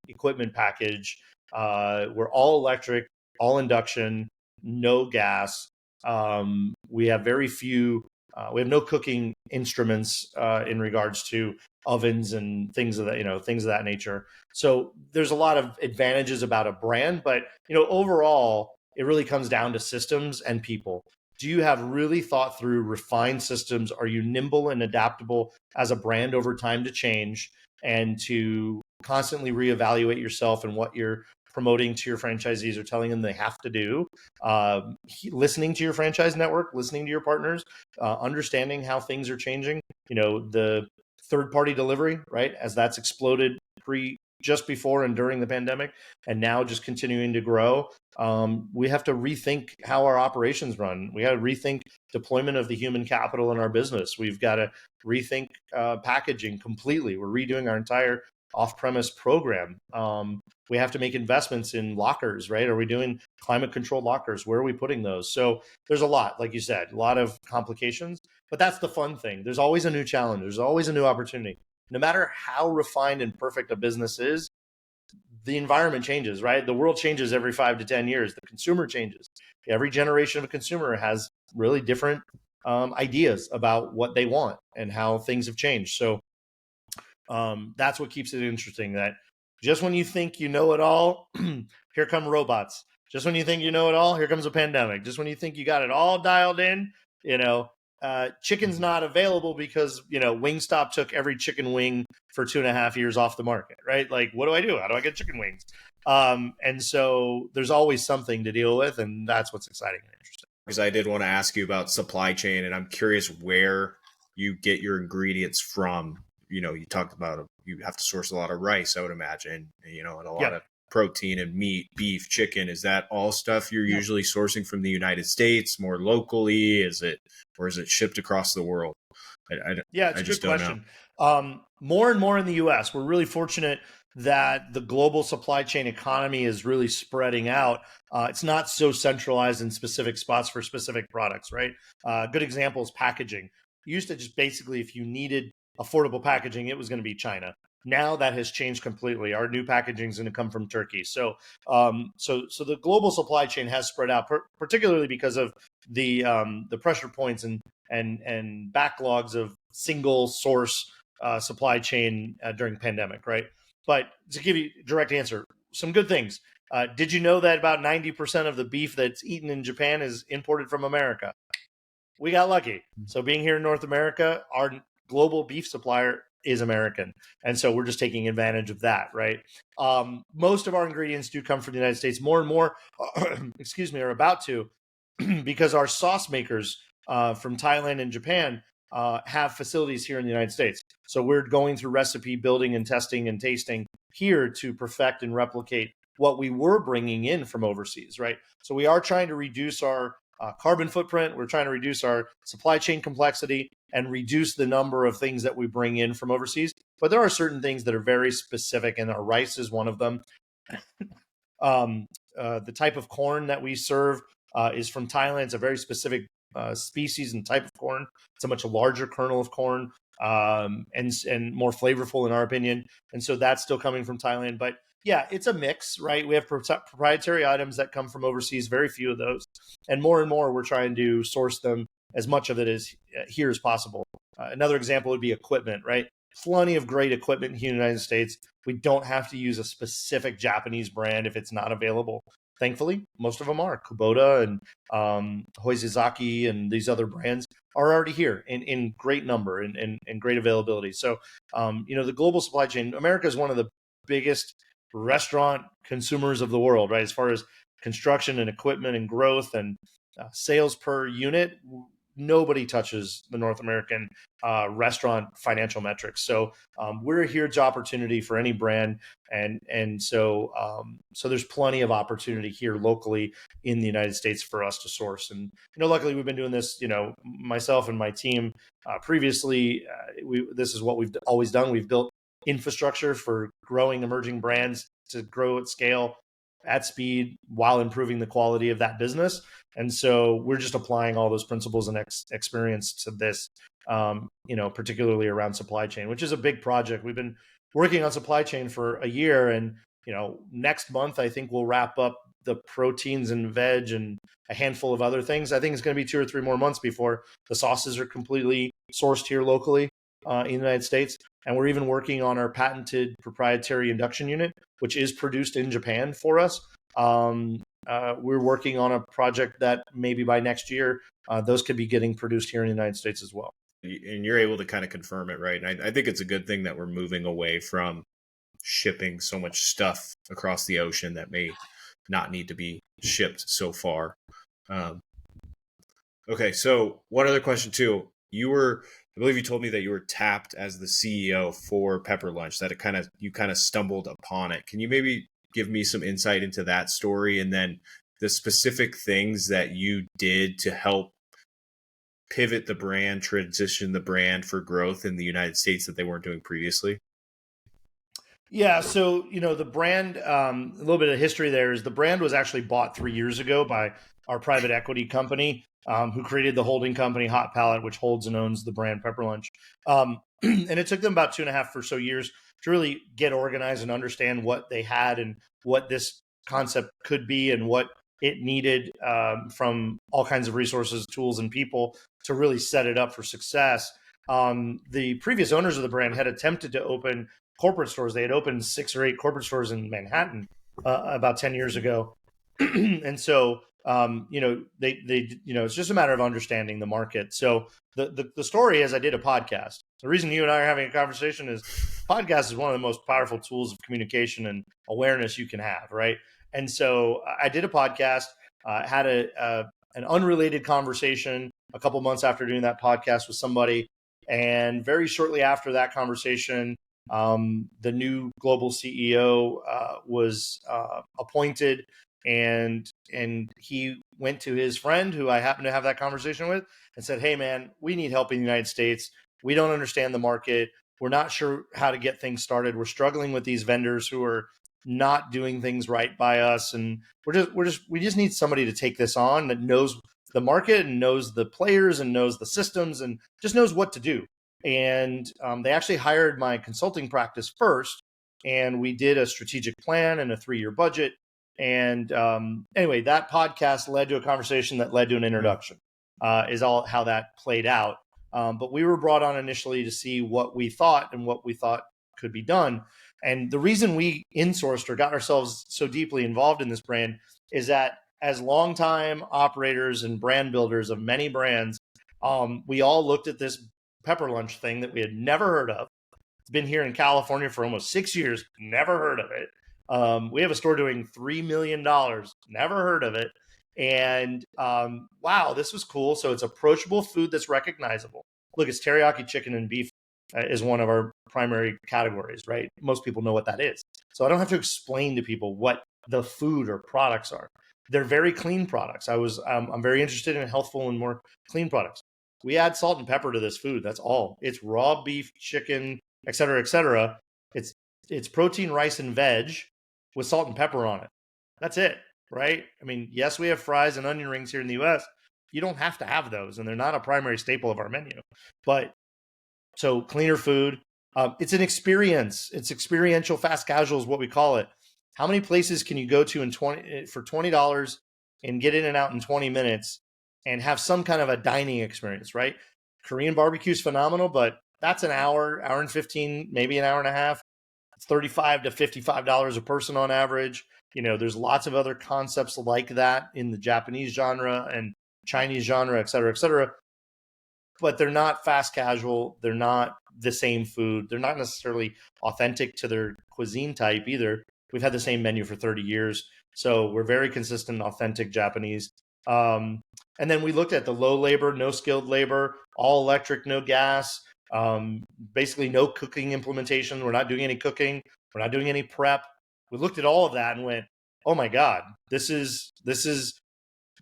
equipment package. We're all electric, all induction, no gas. We have very few. We have no cooking instruments in regards to ovens and things of that nature. So there's a lot of advantages about a brand, but overall, it really comes down to systems and people. Do you have really thought through, refined systems? Are you nimble and adaptable as a brand over time to change and to constantly reevaluate yourself and what you're promoting to your franchisees or telling them they have to do? Listening to your franchise network, listening to your partners, understanding how things are changing. The third-party delivery, right? As that's exploded just before and during the pandemic, and now just continuing to grow. We have to rethink how our operations run. We got to rethink deployment of the human capital in our business. We've got to rethink packaging completely. We're redoing our entire off-premise program. We have to make investments in lockers, right? Are we doing climate-controlled lockers? Where are we putting those? So there's a lot, like you said, a lot of complications, but that's the fun thing. There's always a new challenge. There's always a new opportunity. No matter how refined and perfect a business is, the environment changes, right? The world changes every 5 to 10 years. The consumer changes. Every generation of a consumer has really different ideas about what they want and how things have changed. So that's what keeps it interesting, that just when you think you know it all, here come robots. Just when you think you know it all, here comes a pandemic. Just when you think you got it all dialed in, chicken's not available because, Wingstop took every chicken wing for 2.5 years off the market, right? Like, what do I do? How do I get chicken wings? And so there's always something to deal with, and that's what's exciting and interesting. Because I did want to ask you about supply chain, and I'm curious where you get your ingredients from. You talked about you have to source a lot of rice, I would imagine, and a lot of protein and meat, beef, chicken. Is that all stuff you're usually sourcing from the United States, more locally? Or is it shipped across the world? It's a good question. More and more in the U.S. We're really fortunate that the global supply chain economy is really spreading out. It's not so centralized in specific spots for specific products, right? Good example is packaging. You used to just basically, if you needed affordable packaging, it was going to be China. Now that has changed completely. Our new packaging is going to come from Turkey. So the global supply chain has spread out, particularly because of the pressure points and backlogs of single source supply chain during pandemic, right? But to give you a direct answer, some good things. Did you know that about 90% of the beef that's eaten in Japan is imported from America? We got lucky. So being here in North America, our global beef supplier is American. And so we're just taking advantage of that, right? Most of our ingredients do come from the United States. More and more, are about to, because our sauce makers from Thailand and Japan have facilities here in the United States. So we're going through recipe building and testing and tasting here to perfect and replicate what we were bringing in from overseas, right? So we are trying to reduce our carbon footprint. We're trying to reduce our supply chain complexity and reduce the number of things that we bring in from overseas. But there are certain things that are very specific, and our rice is one of them. The type of corn that we serve is from Thailand. It's a very specific species and type of corn. It's a much larger kernel of corn, and more flavorful in our opinion. And so that's still coming from Thailand. But yeah, it's a mix, right? We have proprietary items that come from overseas, very few of those. And more we're trying to source them as much of it as here as possible. Another example would be equipment, right? Plenty of great equipment here in the United States. We don't have to use a specific Japanese brand if it's not available. Thankfully, most of them are. Kubota and Hoizizaki and these other brands are already here in great number and great availability. So, the global supply chain, America is one of the biggest restaurant consumers of the world, right? As far as construction and equipment and growth and sales per unit, nobody touches the North American restaurant financial metrics. So we're a huge opportunity for any brand, and so there's plenty of opportunity here locally in the United States for us to source. And luckily we've been doing this. Myself and my team previously, this is what we've always done. We've built infrastructure for growing emerging brands to grow at scale, at speed, while improving the quality of that business. And so we're just applying all those principles and experience to this, particularly around supply chain, which is a big project. We've been working on supply chain for a year, and next month I think we'll wrap up the proteins and veg and a handful of other things. I think it's going to be 2 or 3 more months before the sauces are completely sourced here locally in the United States. And we're even working on our patented proprietary induction unit, which is produced in Japan for us. We're working on a project that maybe by next year, those could be getting produced here in the United States as well. And you're able to kind of confirm it, right? And I think it's a good thing that we're moving away from shipping so much stuff across the ocean that may not need to be shipped so far. Okay, so one other question too. I believe you told me that you were tapped as the CEO for Pepper Lunch, that you kind of stumbled upon it. Can you maybe give me some insight into that story, and then the specific things that you did to help pivot the brand, transition the brand for growth in the United States that they weren't doing previously? Yeah, so the brand, a little bit of history there is the brand was actually bought 3 years ago by our private equity company, who created the holding company Hot Palate, which holds and owns the brand Pepper Lunch. And it took them about 2.5 or so years to really get organized and understand what they had and what this concept could be and what it needed, from all kinds of resources, tools, and people to really set it up for success. The previous owners of the brand had attempted to open corporate stores. They had opened 6 or 8 corporate stores in Manhattan about 10 years ago. And so, it's just a matter of understanding the market. So the story is I did a podcast. The reason you and I are having a conversation is podcast is one of the most powerful tools of communication and awareness you can have, right? And so I did a podcast, had an unrelated conversation a couple months after doing that podcast with somebody. And very shortly after that conversation, the new global CEO was appointed, and he went to his friend who I happened to have that conversation with and said, "Hey man, we need help in the United States. We don't understand the market. We're not sure how to get things started. We're struggling with these vendors who are not doing things right by us, and we just need somebody to take this on that knows the market and knows the players and knows the systems and just knows what to do." And they actually hired my consulting practice first, and we did a strategic plan and a 3-year budget. And anyway, that podcast led to a conversation that led to an introduction, is all how that played out. But we were brought on initially to see what we thought and what we thought could be done. And the reason we insourced or got ourselves so deeply involved in this brand is that as longtime operators and brand builders of many brands, we all looked at this Pepper Lunch thing that we had never heard of. It's been here in California for almost 6 years, never heard of it. We have a store doing $3 million, never heard of it. And wow, this was cool. So it's approachable food that's recognizable. Look, it's teriyaki chicken and beef is one of our primary categories, right? Most people know what that is. So I don't have to explain to people what the food or products are. They're very clean products. I'm very interested in healthful and more clean products. We add salt and pepper to this food. That's all. It's raw beef, chicken, et cetera, et cetera. It's protein, rice, and veg with salt and pepper on it. That's it, right? I mean, yes, we have fries and onion rings here in the US. you don't have to have those, and they're not a primary staple of our menu. But so cleaner food. It's an experience. It's experiential fast casual is what we call it. How many places can you go to for $20 and get in and out in 20 minutes and have some kind of a dining experience, right? Korean barbecue is phenomenal, but that's an hour and 15, maybe an hour and a half. It's $35 to $55 a person on average. There's lots of other concepts like that in the Japanese genre and Chinese genre, et cetera, but they're not fast casual. They're not the same food. They're not necessarily authentic to their cuisine type either. We've had the same menu for 30 years. So we're very consistent, authentic Japanese. And then we looked at the low labor, no skilled labor, all electric, no gas, basically no cooking implementation. We're not doing any cooking. We're not doing any prep. We looked at all of that and went, oh my God, this is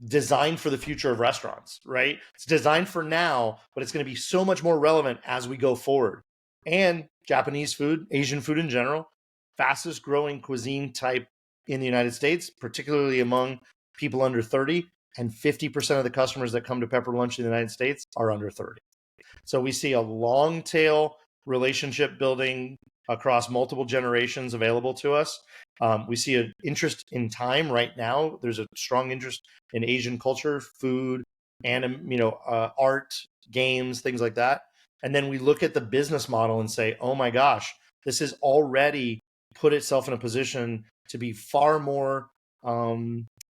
designed for the future of restaurants, right? It's designed for now, but it's going to be so much more relevant as we go forward. And Japanese food, Asian food in general, fastest growing cuisine type in the United States, particularly among people under 30. And 50% of the customers that come to Pepper Lunch in the United States are under 30. So we see a long tail relationship building across multiple generations available to us. We see an interest in time right now. There's a strong interest in Asian culture, food, art, games, things like that. And then we look at the business model and say, oh my gosh, this has already put itself in a position to be far more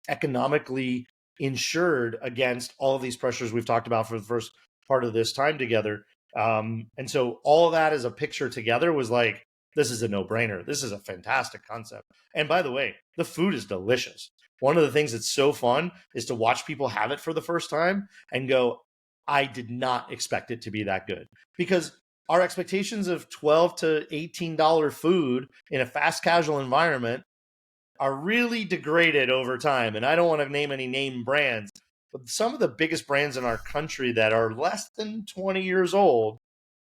economically insured against all of these pressures we've talked about for the first part of this time together. And so all of that as a picture together was like, this is a no-brainer. This is a fantastic concept. And by the way, the food is delicious. One of the things that's so fun is to watch people have it for the first time and go, I did not expect it to be that good. Because our expectations of $12 to $18 food in a fast casual environment are really degraded over time. And I don't want to name any name brands, but some of the biggest brands in our country that are less than 20 years old,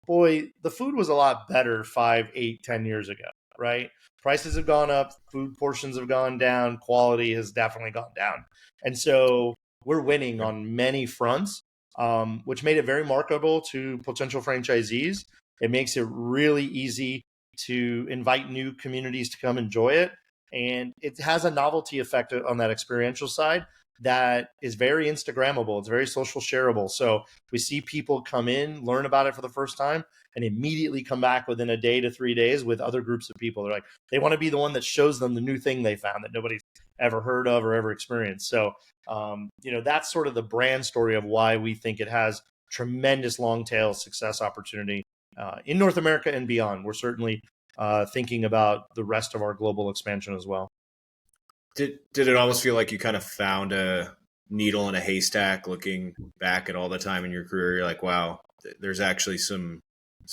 boy, the food was a lot better 5, 8, 10 years ago, right? Prices have gone up, food portions have gone down, quality has definitely gone down. And so we're winning on many fronts, which made it very marketable to potential franchisees. It makes it really easy to invite new communities to come enjoy it. And it has a novelty effect on that experiential side that is very Instagrammable. It's very social shareable. So we see people come in, learn about it for the first time, and immediately come back within a day to 3 days with other groups of people. They're like, they want to be the one that shows them the new thing they found that nobody's ever heard of or ever experienced. So, that's sort of the brand story of why we think it has tremendous long tail success opportunity in North America and beyond. We're certainly thinking about the rest of our global expansion as well. Did it almost feel like you kind of found a needle in a haystack looking back at all the time in your career? You're like, wow, there's actually some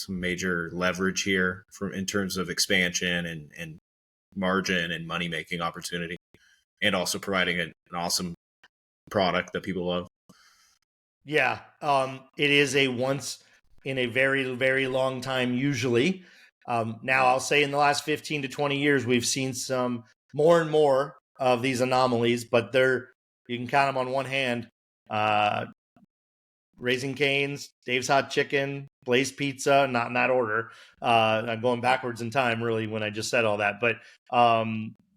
major leverage here in terms of expansion and margin and money making opportunity, and also providing an awesome product that people love. Yeah, it is a once in a very, very long time usually. Now, I'll say in the last 15 to 20 years, we've seen some more and more of these anomalies, but you can count them on one hand. Raising Cane's, Dave's Hot Chicken, Blaze Pizza, not in that order. I'm going backwards in time, really, when I just said all that. But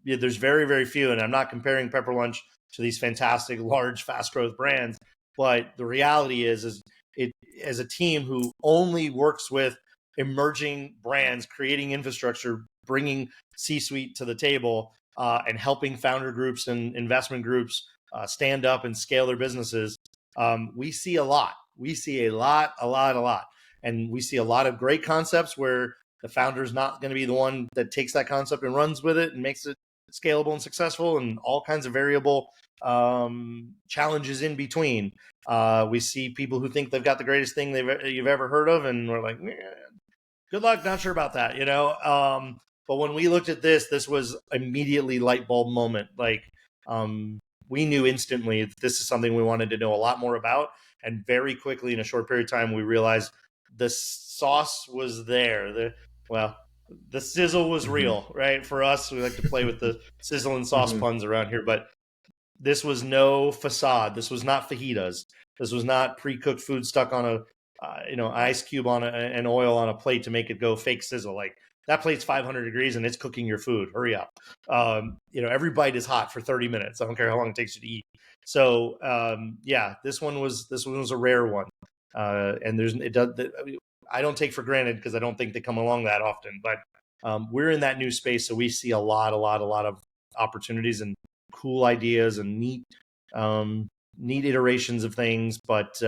there's very, very few, and I'm not comparing Pepper Lunch to these fantastic, large, fast growth brands. But the reality is it as a team who only works with emerging brands, creating infrastructure, bringing C-suite to the table, and helping founder groups and investment groups stand up and scale their businesses. We see a lot. We see a lot. And we see a lot of great concepts where the founder is not going to be the one that takes that concept and runs with it and makes it scalable and successful, and all kinds of variable challenges in between. We see people who think they've got the greatest thing you've ever heard of, and we're like, good luck, not sure about that, But when we looked at this was immediately light bulb moment. Like, we knew instantly this is something we wanted to know a lot more about. And very quickly, in a short period of time, we realized the sauce was there. The sizzle was real, right? For us, we like to play with the sizzle and sauce puns around here. But this was no facade. This was not fajitas. This was not pre-cooked food stuck on a ice cube on and oil on a plate to make it go fake sizzle. Like that plate's 500 degrees and it's cooking your food. Hurry up. Every bite is hot for 30 minutes. I don't care how long it takes you to eat. So this one was a rare one. And I don't take for granted because I don't think they come along that often, but we're in that new space. So we see a lot of opportunities and cool ideas and neat iterations of things. But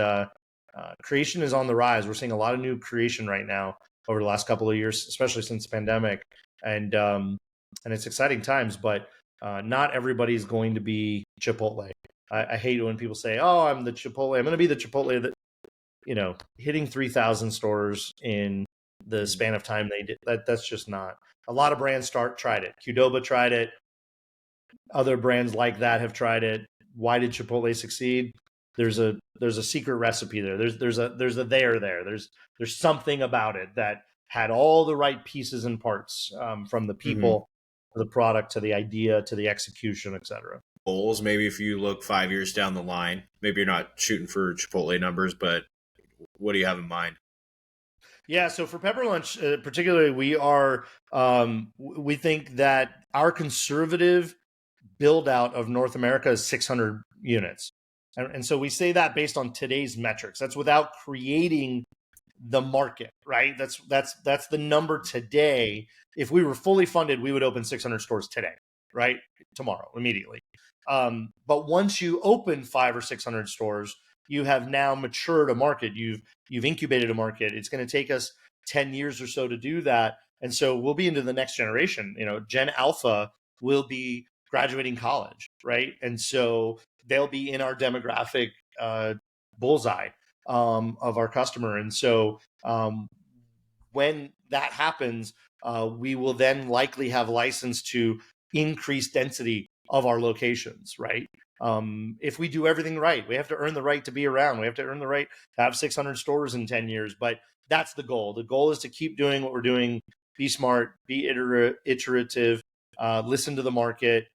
creation is on the rise. We're seeing a lot of new creation right now over the last couple of years, especially since the pandemic, and it's exciting times. But not everybody's going to be Chipotle. I hate when people say, "Oh, I'm the Chipotle. I'm going to be the Chipotle that hitting 3,000 stores in the span of time they did." That's just not. A lot of brands tried it. Qdoba tried it. Other brands like that have tried it. Why did Chipotle succeed? There's a secret recipe there. There's a there. There's something about it that had all the right pieces and parts, from the people to the product to the idea to the execution, etc. Goals, maybe if you look 5 years down the line, maybe you're not shooting for Chipotle numbers, but what do you have in mind? Yeah, so for Pepper Lunch, particularly, we think that our conservative build out of North America is 600 units. And so we say that based on today's metrics. That's without creating the market, right? That's the number today. If we were fully funded, we would open 600 stores today, right? Tomorrow, immediately. But once you open 500 or 600 stores, you have now matured a market. You've incubated a market. It's going to take us 10 years or so to do that. And so we'll be into the next generation. Gen Alpha will be graduating college, right? And so they'll be in our demographic bullseye of our customer. And so when that happens, we will then likely have license to increase density of our locations, right? If we do everything right, we have to earn the right to be around. We have to earn the right to have 600 stores in 10 years. But that's the goal. The goal is to keep doing what we're doing, be smart, be iterative, listen to the market,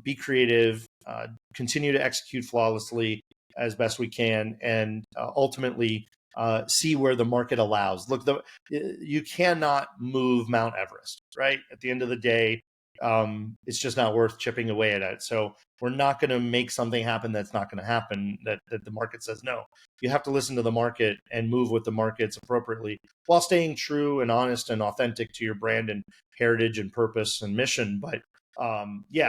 be creative, continue to execute flawlessly as best we can, and ultimately see where the market allows. Look, you cannot move Mount Everest, right? At the end of the day, it's just not worth chipping away at it. So we're not going to make something happen that's not going to happen, that the market says no. You have to listen to the market and move with the markets appropriately while staying true and honest and authentic to your brand and heritage and purpose and mission. But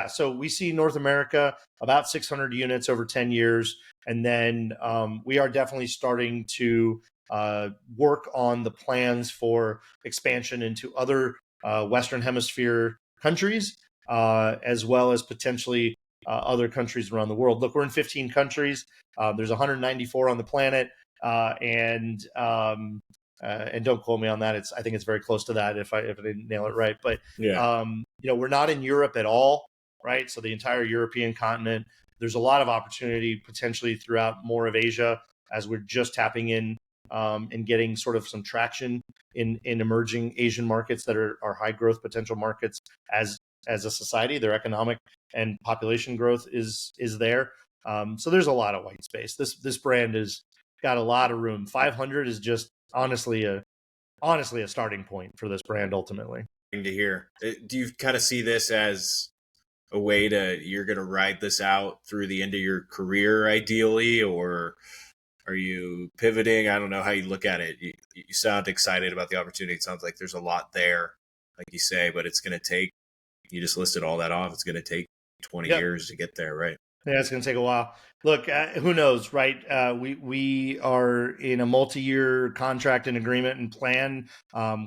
so we see North America about 600 units over 10 years. And then we are definitely starting to work on the plans for expansion into other Western Hemisphere countries, as well as potentially other countries around the world. Look, we're in 15 countries. There's 194 on the planet, and don't quote me on that. I think it's very close to that if I didn't nail it right. But Yeah. we're not in Europe at all, right? So the entire European continent. There's a lot of opportunity potentially throughout more of Asia as we're just tapping in and getting sort of some traction in emerging Asian markets that are high growth potential markets as a society. Their economic and population growth is there. So there's a lot of white space. This brand has got a lot of room. 500 is just honestly a starting point for this brand ultimately. To hear. Do you kind of see this as a way you're going to ride this out through the end of your career ideally, or are you pivoting? I don't know how you look at it. You sound excited about the opportunity. It sounds like there's a lot there, like you say, but it's going to take, you just listed all that off. It's going to take 20 years to get there, right? Yeah, it's going to take a while. Look, who knows, right? We are in a multi-year contract and agreement and plan.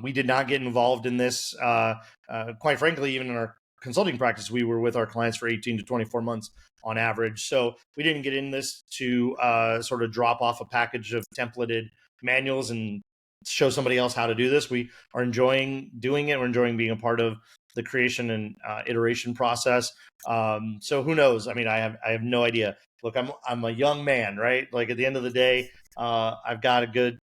We did not get involved in this. Quite frankly, even in our consulting practice, we were with our clients for 18 to 24 months on average. So we didn't get in this to sort of drop off a package of templated manuals and show somebody else how to do this. We are enjoying doing it. We're enjoying being a part of the creation and iteration process. So who knows? I mean, I have no idea. Look, I'm a young man, right? Like at the end of the day, I've got a good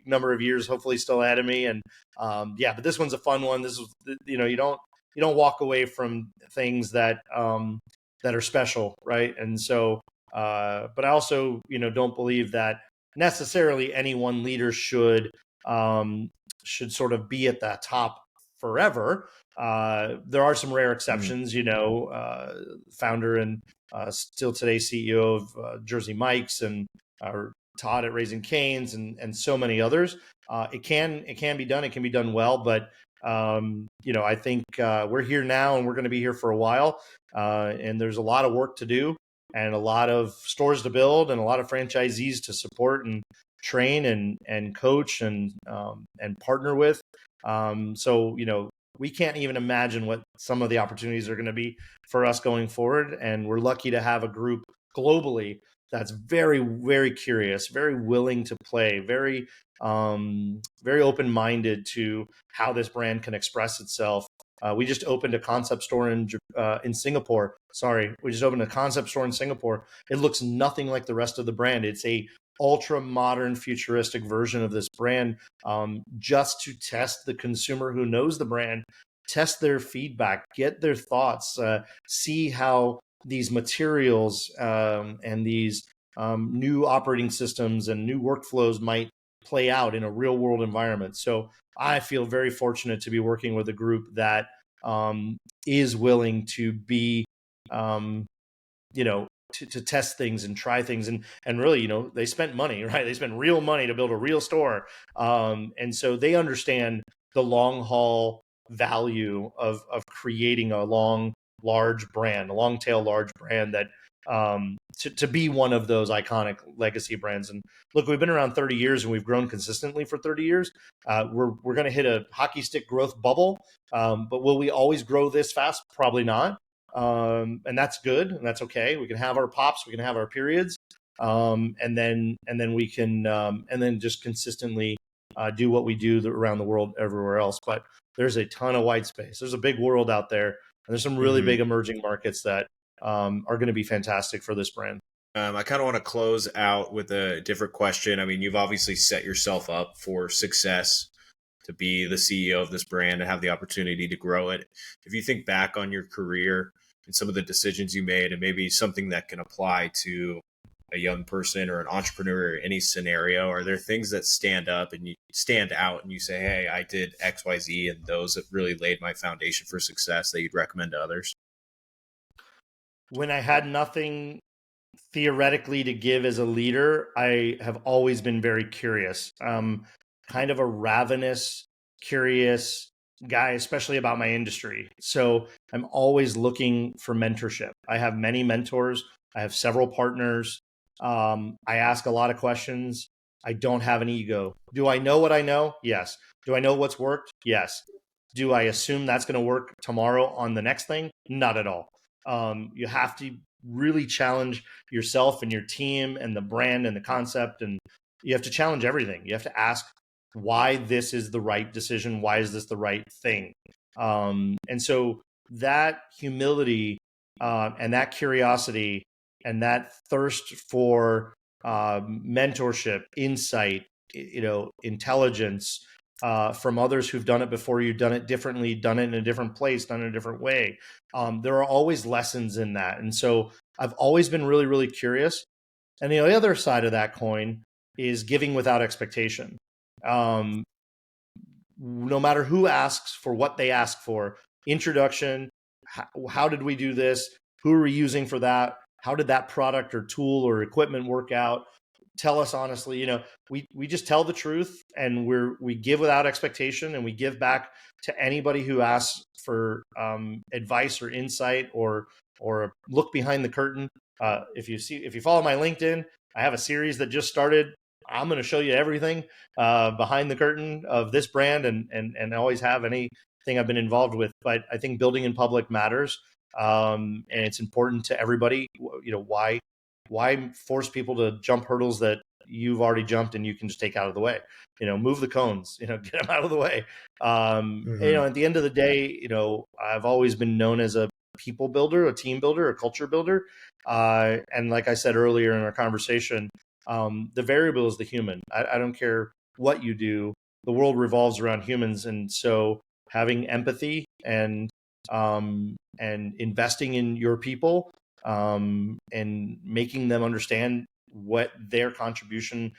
number of years, hopefully still ahead of me. And but this one's a fun one. This is, you don't walk away from things that are special, right? And so But I also, don't believe that necessarily any one leader should sort of be at the top forever. There are some rare Mhm. exceptions, founder and still today CEO of Jersey Mike's, and Todd at Raising Cane's, and so many others. It can be done. It can be done well, but I think we're here now, and we're going to be here for a while. And there's a lot of work to do, and a lot of stores to build, and a lot of franchisees to support and train and coach and partner with. So we can't even imagine what some of the opportunities are going to be for us going forward. And we're lucky to have a group globally that's very, very curious, very willing to play, very open-minded to how this brand can express itself. We just opened a concept store in Singapore. Sorry, we just opened a concept store in Singapore. It looks nothing like the rest of the brand. It's a ultra modern, futuristic version of this brand, just to test the consumer who knows the brand, test their feedback, get their thoughts, see how these materials and these new operating systems and new workflows might play out in a real world environment. So I feel very fortunate to be working with a group that is willing to be, to test things and try things, and really, they spent money, right? They spent real money to build a real store, and so they understand the long haul value of creating a large brand, a long tail large brand that to be one of those iconic legacy brands. And look, we've been around 30 years and we've grown consistently for 30 years. We're going to hit a hockey stick growth bubble, but will we always grow this fast? Probably not. And that's good, and that's okay. We can have our pops, we can have our periods, and then we can and then just consistently do what we do around the world everywhere else. But there's a ton of white space. There's a big world out there, and there's some really big Mhm. emerging markets that are going to be fantastic for this brand. I kind of want to close out with a different question. I mean, you've obviously set yourself up for success to be the CEO of this brand and have the opportunity to grow it. If you think back on your career and some of the decisions you made, and maybe something that can apply to a young person or an entrepreneur or any scenario, are there things that stand out and you say, hey, I did XYZ and those that really laid my foundation for success that you'd recommend to others? When I had nothing theoretically to give as a leader, I have always been very curious. Kind of a ravenous, curious guy, especially about my industry. So I'm always looking for mentorship. I have many mentors. I have several partners. I ask a lot of questions. I don't have an ego. Do I know what I know? Yes. Do I know what's worked? Yes. Do I assume that's going to work tomorrow on the next thing? Not at all. You have to really challenge yourself and your team and the brand and the concept, and you have to challenge everything. You have to ask why this is the right decision. Why is this the right thing? And so that humility and that curiosity and that thirst for mentorship, insight, intelligence from others who've done it before you, done it differently, done it in a different place, done it in a different way. There are always lessons in that. And so I've always been really, really curious. And the other side of that coin is giving without expectation. Um, no matter who asks for what they ask for, introduction, how did we do this? Who are we using for that? How did that product or tool or equipment work out? Tell us honestly. We just tell the truth, and we give without expectation, and we give back to anybody who asks for advice or insight or a look behind the curtain. If you follow my LinkedIn, I have a series that just started. I'm going to show you everything behind the curtain of this brand, and always have anything I've been involved with. But I think building in public matters, and it's important to everybody. Why force people to jump hurdles that you've already jumped and you can just take out of the way? Move the cones. Get them out of the way. Hmm. At the end of the day, I've always been known as a people builder, a team builder, a culture builder. And like I said earlier in our conversation, the variable is the human. I don't care what you do. The world revolves around humans. And so having empathy and investing in your people and making them understand what their contribution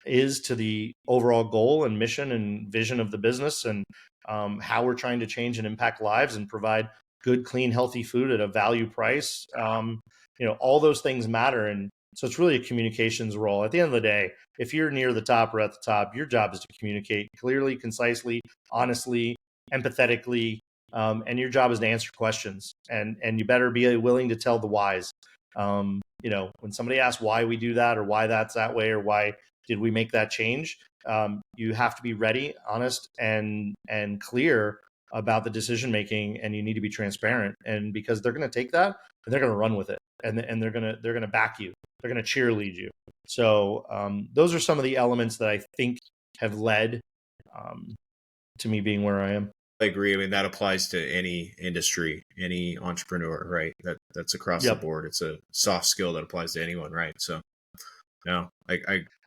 is to the overall goal and mission and vision of the business, and how we're trying to change and impact lives and provide good, clean, healthy food at a value price. All those things matter. And so it's really a communications role. At the end of the day, if you're near the top or at the top, your job is to communicate clearly, concisely, honestly, empathetically, and your job is to answer questions. And you better be willing to tell the whys. When somebody asks why we do that or why that's that way or why did we make that change, you have to be ready, honest, and clear about the decision making, and you need to be transparent. And because they're going to take that and they're going to run with it, and they're going to back you, they're going to cheerlead you. So those are some of the elements that I think have led to me being where I am. I agree. I mean, that applies to any industry, any entrepreneur, right? That's across the board. It's a soft skill that applies to anyone, right? So, no,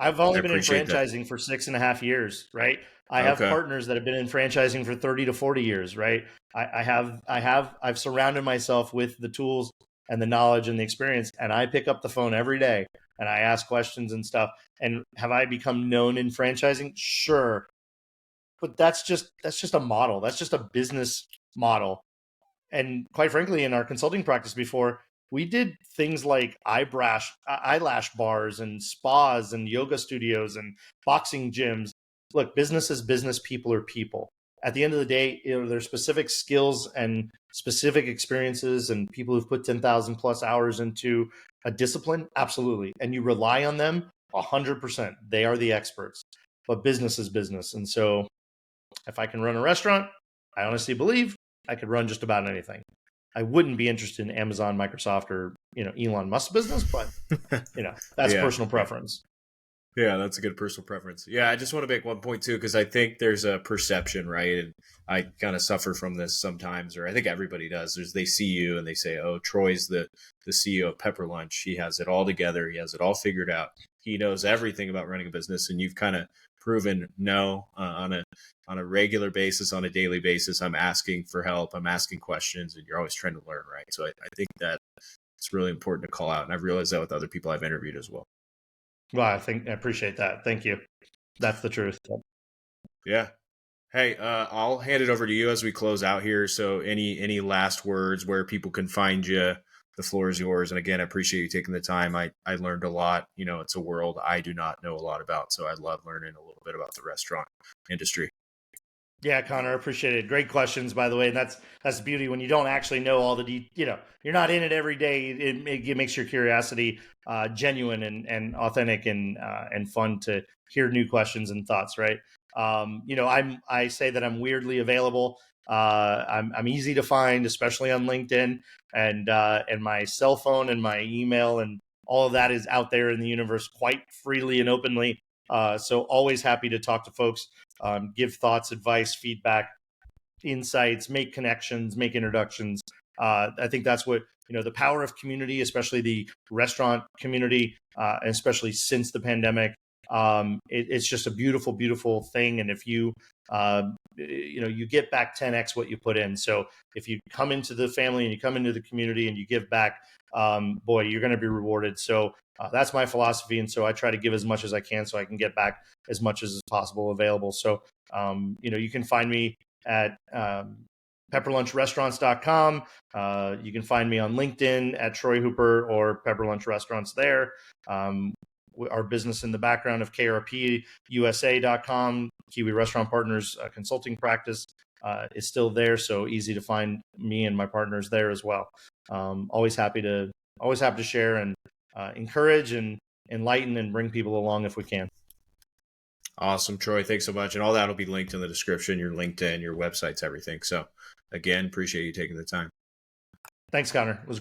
I've only been in appreciate that. franchising for 6.5 years, right? I have Okay. partners that have been in franchising for 30 to 40 years, right? I've surrounded myself with the tools and the knowledge and the experience, and I pick up the phone every day and I ask questions and stuff. And have I become known in franchising? Sure. But that's just a model. That's just a business model. And quite frankly, in our consulting practice before, we did things like eyelash bars and spas and yoga studios and boxing gyms. Look, business is business, people are people. At the end of the day, there's specific skills and specific experiences and people who've put 10,000 plus hours into a discipline. Absolutely. And you rely on them 100%. They are the experts, but business is business. And so if I can run a restaurant, I honestly believe I could run just about anything. I wouldn't be interested in Amazon, Microsoft, or Elon Musk's business, but that's personal preference. Yeah, that's a good personal preference. Yeah, I just want to make one point too, because I think there's a perception, right? And I kind of suffer from this sometimes, or I think everybody does. They see you and they say, "Oh, Troy's the CEO of Pepper Lunch. He has it all together. He has it all figured out. He knows everything about running a business." And you've kind of proven no, on a regular basis, on a daily basis. I'm asking for help. I'm asking questions, and you're always trying to learn, right? So I think that it's really important to call out, and I've realized that with other people I've interviewed as well. Well, I appreciate that. Thank you. That's the truth. Yeah. Hey, I'll hand it over to you as we close out here. So any last words where people can find you? The floor is yours. And again, I appreciate you taking the time. I learned a lot. It's a world I do not know a lot about. So I love learning a little bit about the restaurant industry. Yeah, Connor, I appreciate it. Great questions, by the way. And that's the beauty when you don't actually know all the you're not in it every day. It makes your curiosity genuine and authentic and fun to hear new questions and thoughts. Right. I say that I'm weirdly available. I'm easy to find, especially on LinkedIn, and my cell phone and my email and all of that is out there in the universe quite freely and openly. So always happy to talk to folks, give thoughts, advice, feedback, insights, make connections, make introductions. I think that's what, the power of community, especially the restaurant community, and especially since the pandemic. It's just a beautiful, beautiful thing. And if you get back 10x what you put in. So if you come into the family and you come into the community and you give back, boy, you're going to be rewarded. So that's my philosophy. And so I try to give as much as I can so I can get back as much as is possible available. So, you can find me at pepperlunchrestaurants.com. You can find me on LinkedIn at Troy Hooper or Pepper Lunch Restaurants there. Our business in the background of krpusa.com, Kiwi Restaurant Partners consulting practice, is still there. So easy to find me and my partners there as well. Always happy to share and encourage and enlighten and bring people along if we can. Awesome, Troy. Thanks so much. And all that will be linked in the description, your LinkedIn, your websites, everything. So again, appreciate you taking the time. Thanks, Connor. It was